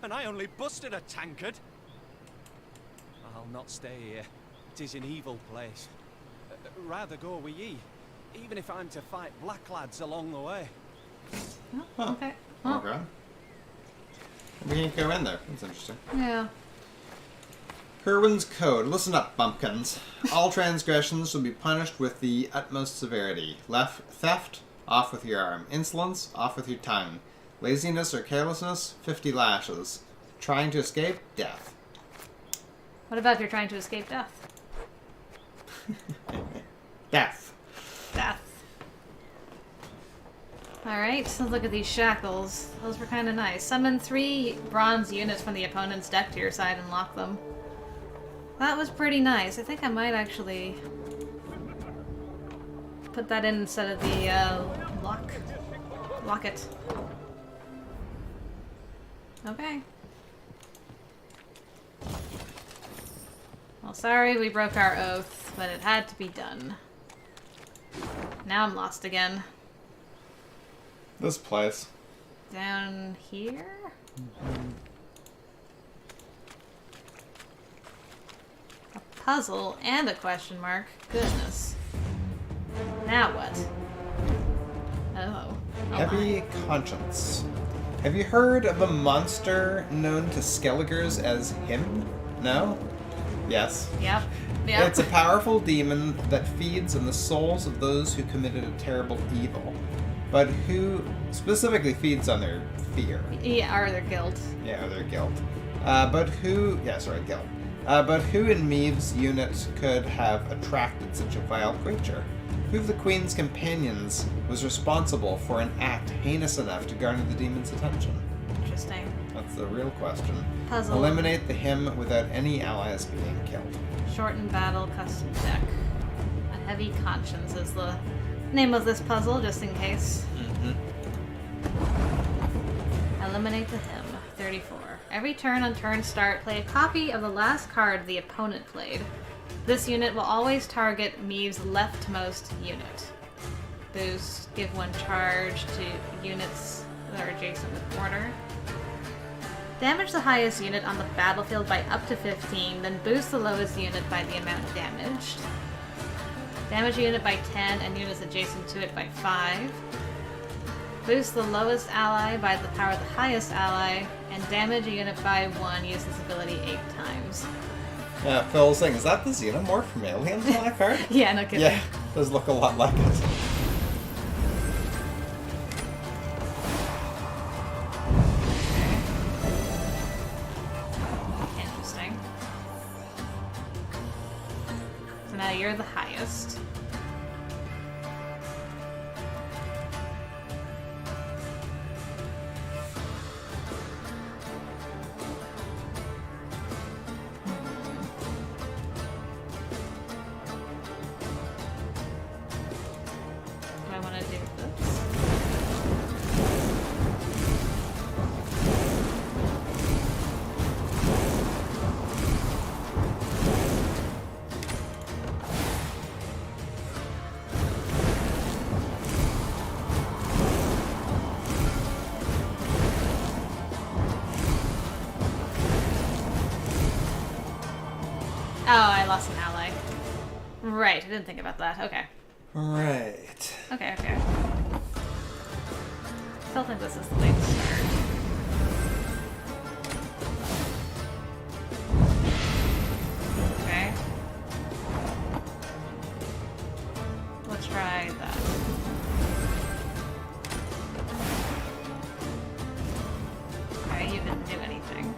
And I only busted a tankard. I'll not stay here. It is an evil place. Rather go with ye. Even if I'm to fight Blacklads along the way. Oh, okay. Well, Okay. We can't go in there. That's interesting. Yeah. Kerwin's Code. Listen up, bumpkins. All transgressions will be punished with the utmost severity. Theft, off with your arm. Insolence, off with your tongue. Laziness or carelessness, 50 lashes. Trying to escape, death. What about if you're trying to escape death? Death. Death. Alright, let's look at these shackles. Those were kind of nice. Summon 3 bronze units from the opponent's deck to your side and lock them. That was pretty nice. I think I might actually put that in instead of the lock it. Okay. Well, sorry we broke our oath, but it had to be done. Now I'm lost again. This place. Down here? A puzzle and a question mark. Goodness. Now what? Oh. Heavy conscience. Have you heard of a monster known to Skelligers as him? No? Yes. Yep. Yep. It's a powerful demon that feeds on the souls of those who committed a terrible evil, but who specifically feeds on their fear. Yeah, or their guilt. Yeah, or their guilt. But who in Meve's unit could have attracted such a vile creature? Who of the Queen's companions was responsible for an act heinous enough to garner the demon's attention? Interesting. That's the real question. Puzzle. Eliminate the him without any allies being killed. Shortened battle custom deck. A heavy conscience is the name of this puzzle, just in case. Eliminate the him. 34. Every turn on turn start, play a copy of the last card the opponent played. This unit will always target Meve's leftmost unit. Boost, give 1 charge to units that are adjacent with mortar. Damage the highest unit on the battlefield by up to 15, then boost the lowest unit by the amount damaged. Damage a unit by 10 and units adjacent to it by 5. Boost the lowest ally by the power of the highest ally, and damage a unit by 1, use this ability 8 times. Yeah, Phil's saying, is that the Xenomorph from Aliens on that card? Yeah, no kidding. Yeah, does look a lot like it. Interesting. So now you're the highest. Oh, I lost an ally. Right, I didn't think about that. Okay. Right. Okay. Still think this is the way to start. Okay. Let's try that. Okay, you didn't do anything.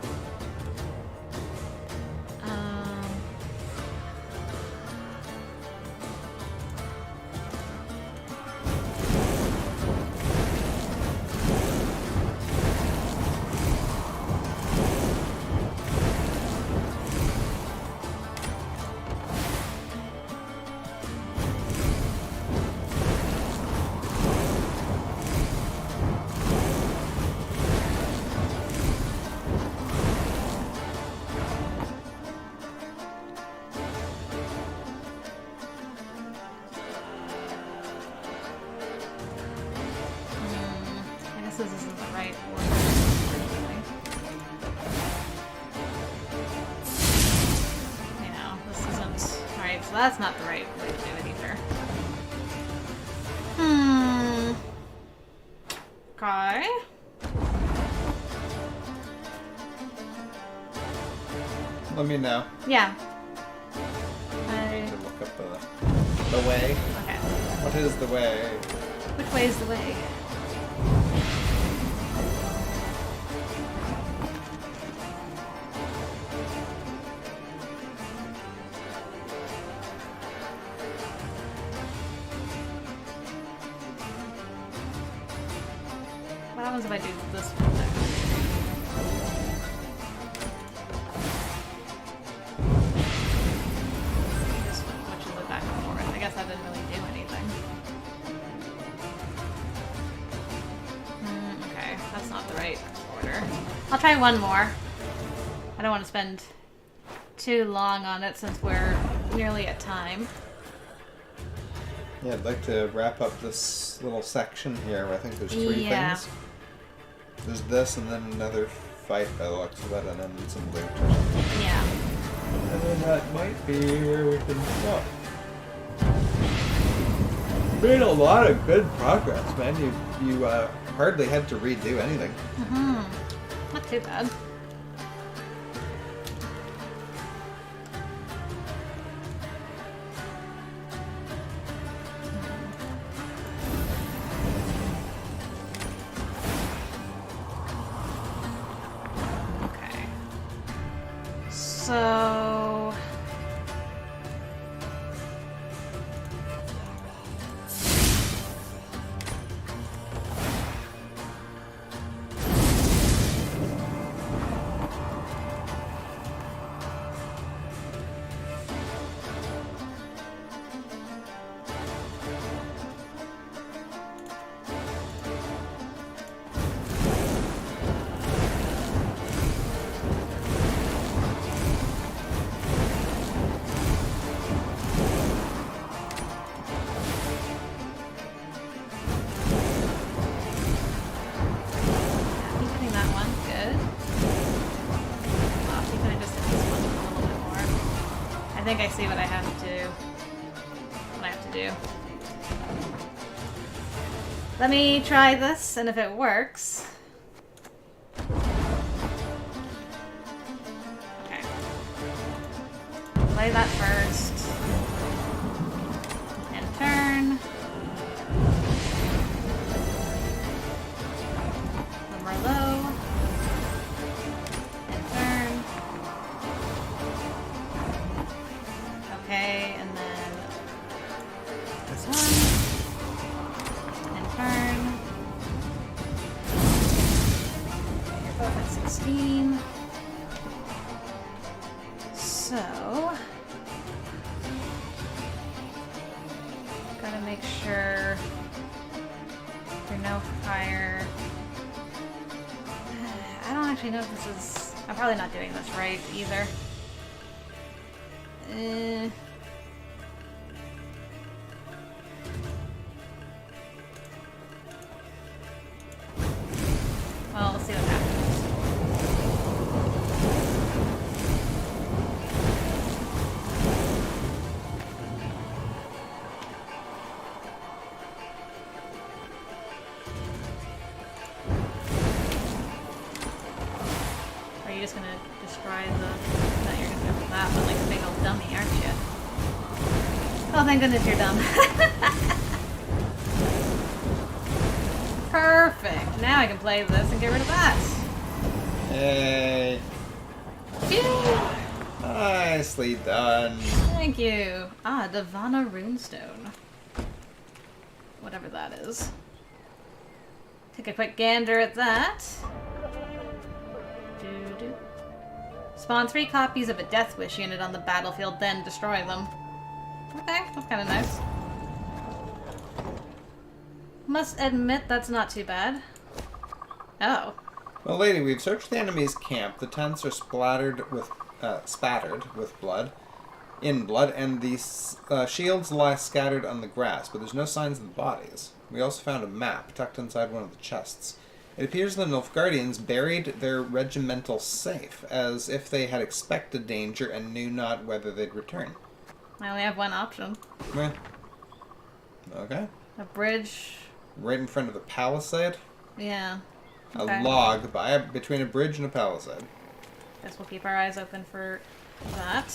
This isn't the right order. You know, this isn't... Alright, so that's not the right way to do it either. Okay. let me know. Yeah. I need to look up the way. Okay. What is the way? Which way is the way? What happens if I do this one there? This one, which is the back and forth. I guess that didn't really do anything. Okay, that's not the right order. I'll try one more. I don't want to spend too long on it since we're nearly at time. Yeah, I'd like to wrap up this little section here. I think there's 3 things. There's this and then another fight by the looks of it, and then some loot or something. Yeah. And then that might be where we can stop. Made a lot of good progress, man. You hardly had to redo anything. Not too bad. So... I think I see what I have to do. Let me try this, and if it works... Okay. Play that first. And turn. One more low. And turn. Okay, and then this one. And turn. You're both at 16. So, gotta make sure there's no fire. I don't actually know if this is... I'm probably not doing this right either. Well, let's see what happens. Are you just gonna destroy the... No, you're gonna go for that one like a big old dummy, aren't you? Oh, thank goodness you're dumb. Perfect. Now I can play this and get rid of that. Yay. Nicely done. Thank you. Ah, Divana Runestone. Whatever that is. Take a quick gander at that. Doo-doo. Spawn 3 copies of a Death Wish unit on the battlefield, then destroy them. Okay, that's kind of nice. Must admit that's not too bad. Oh. Well, lady, we've searched the enemy's camp. The tents are spattered with blood, and these shields lie scattered on the grass, but there's no signs of the bodies. We also found a map tucked inside one of the chests. It appears the Nilfgaardians buried their regimental safe, as if they had expected danger and knew not whether they'd return. I only have one option. Yeah. Okay. A bridge. Right in front of the palisade? Yeah. Okay. A log between a bridge and a palisade. Guess we'll keep our eyes open for that.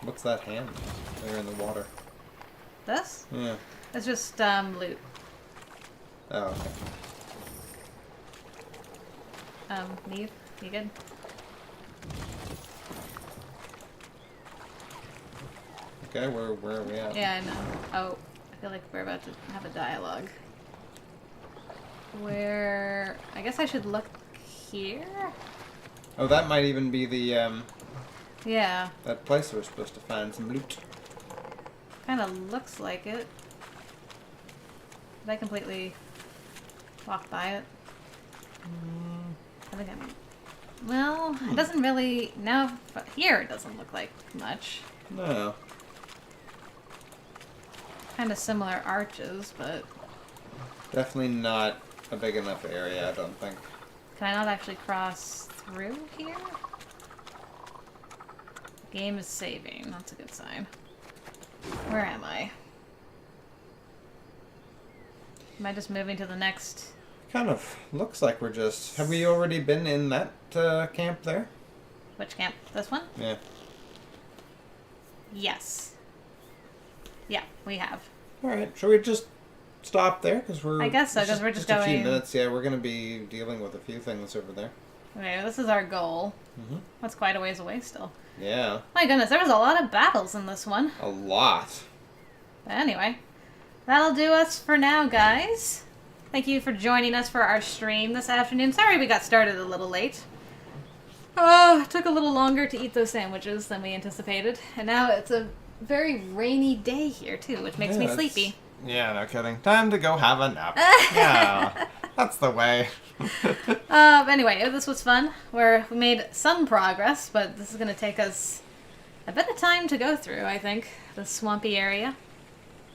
What's that hand there in the water? This? Yeah. It's just loot. Oh, okay. Meve, you good? Okay, where are we at? Yeah, I know. Oh, I feel like we're about to have a dialogue. Where... I guess I should look here? Oh, that might even be the, Yeah. that place we're supposed to find some loot. Kinda looks like it. Did I completely walk by it? I think I'm... Well, it doesn't really... Now, here it doesn't look like much. No. Kind of similar arches, but... Definitely not a big enough area, I don't think. Can I not actually cross through here? Game is saving. That's a good sign. Where am I? Am I just moving to the next... Kind of looks like we're just... Have we already been in that camp there? Which camp? This one? Yeah. Yes. Yeah, we have. Alright, shall we just stop there? Because we're... I guess so, because we're just a few going... minutes, yeah, we're going to be dealing with a few things over there. Okay, this is our goal. Mm-hmm. That's quite a ways away still. Yeah. My goodness, there was a lot of battles in this one. A lot. But anyway, that'll do us for now, guys. Thank you for joining us for our stream this afternoon. Sorry we got started a little late. Oh, it took a little longer to eat those sandwiches than we anticipated. And now it's a very rainy day here, too, which makes me sleepy. Yeah, no kidding. Time to go have a nap. Yeah, that's the way. Anyway, this was fun. We made some progress, but this is going to take us a bit of time to go through, I think, the swampy area.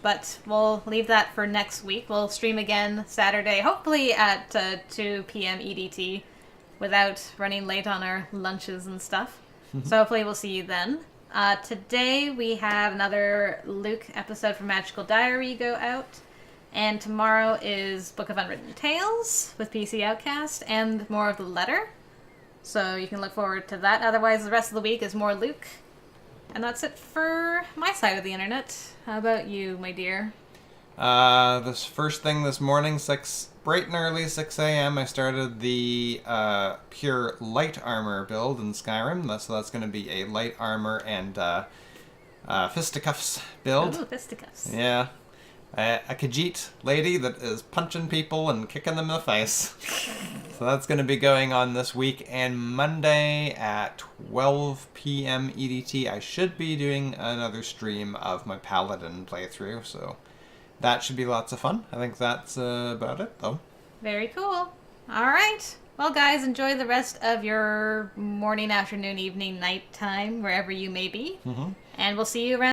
But we'll leave that for next week. We'll stream again Saturday, hopefully at 2 p.m. EDT, without running late on our lunches and stuff. So hopefully we'll see you then. Today we have another Luke episode for Magical Diary go out. And tomorrow is Book of Unwritten Tales with PCOUTCAST and more of the letter. So you can look forward to that. Otherwise, the rest of the week is more Luke. And that's it for my side of the internet. How about you, my dear? This first thing this morning, bright and early, 6 a.m., I started the pure light armor build in Skyrim. So that's going to be a light armor and fisticuffs build. Ooh, fisticuffs. Yeah. A Khajiit lady that is punching people and kicking them in the face. So that's going to be going on this week. And Monday at 12 p.m. EDT, I should be doing another stream of my Paladin playthrough. So that should be lots of fun. I think that's about it, though. Very cool. All right. Well, guys, enjoy the rest of your morning, afternoon, evening, night time, wherever you may be. And we'll see you around.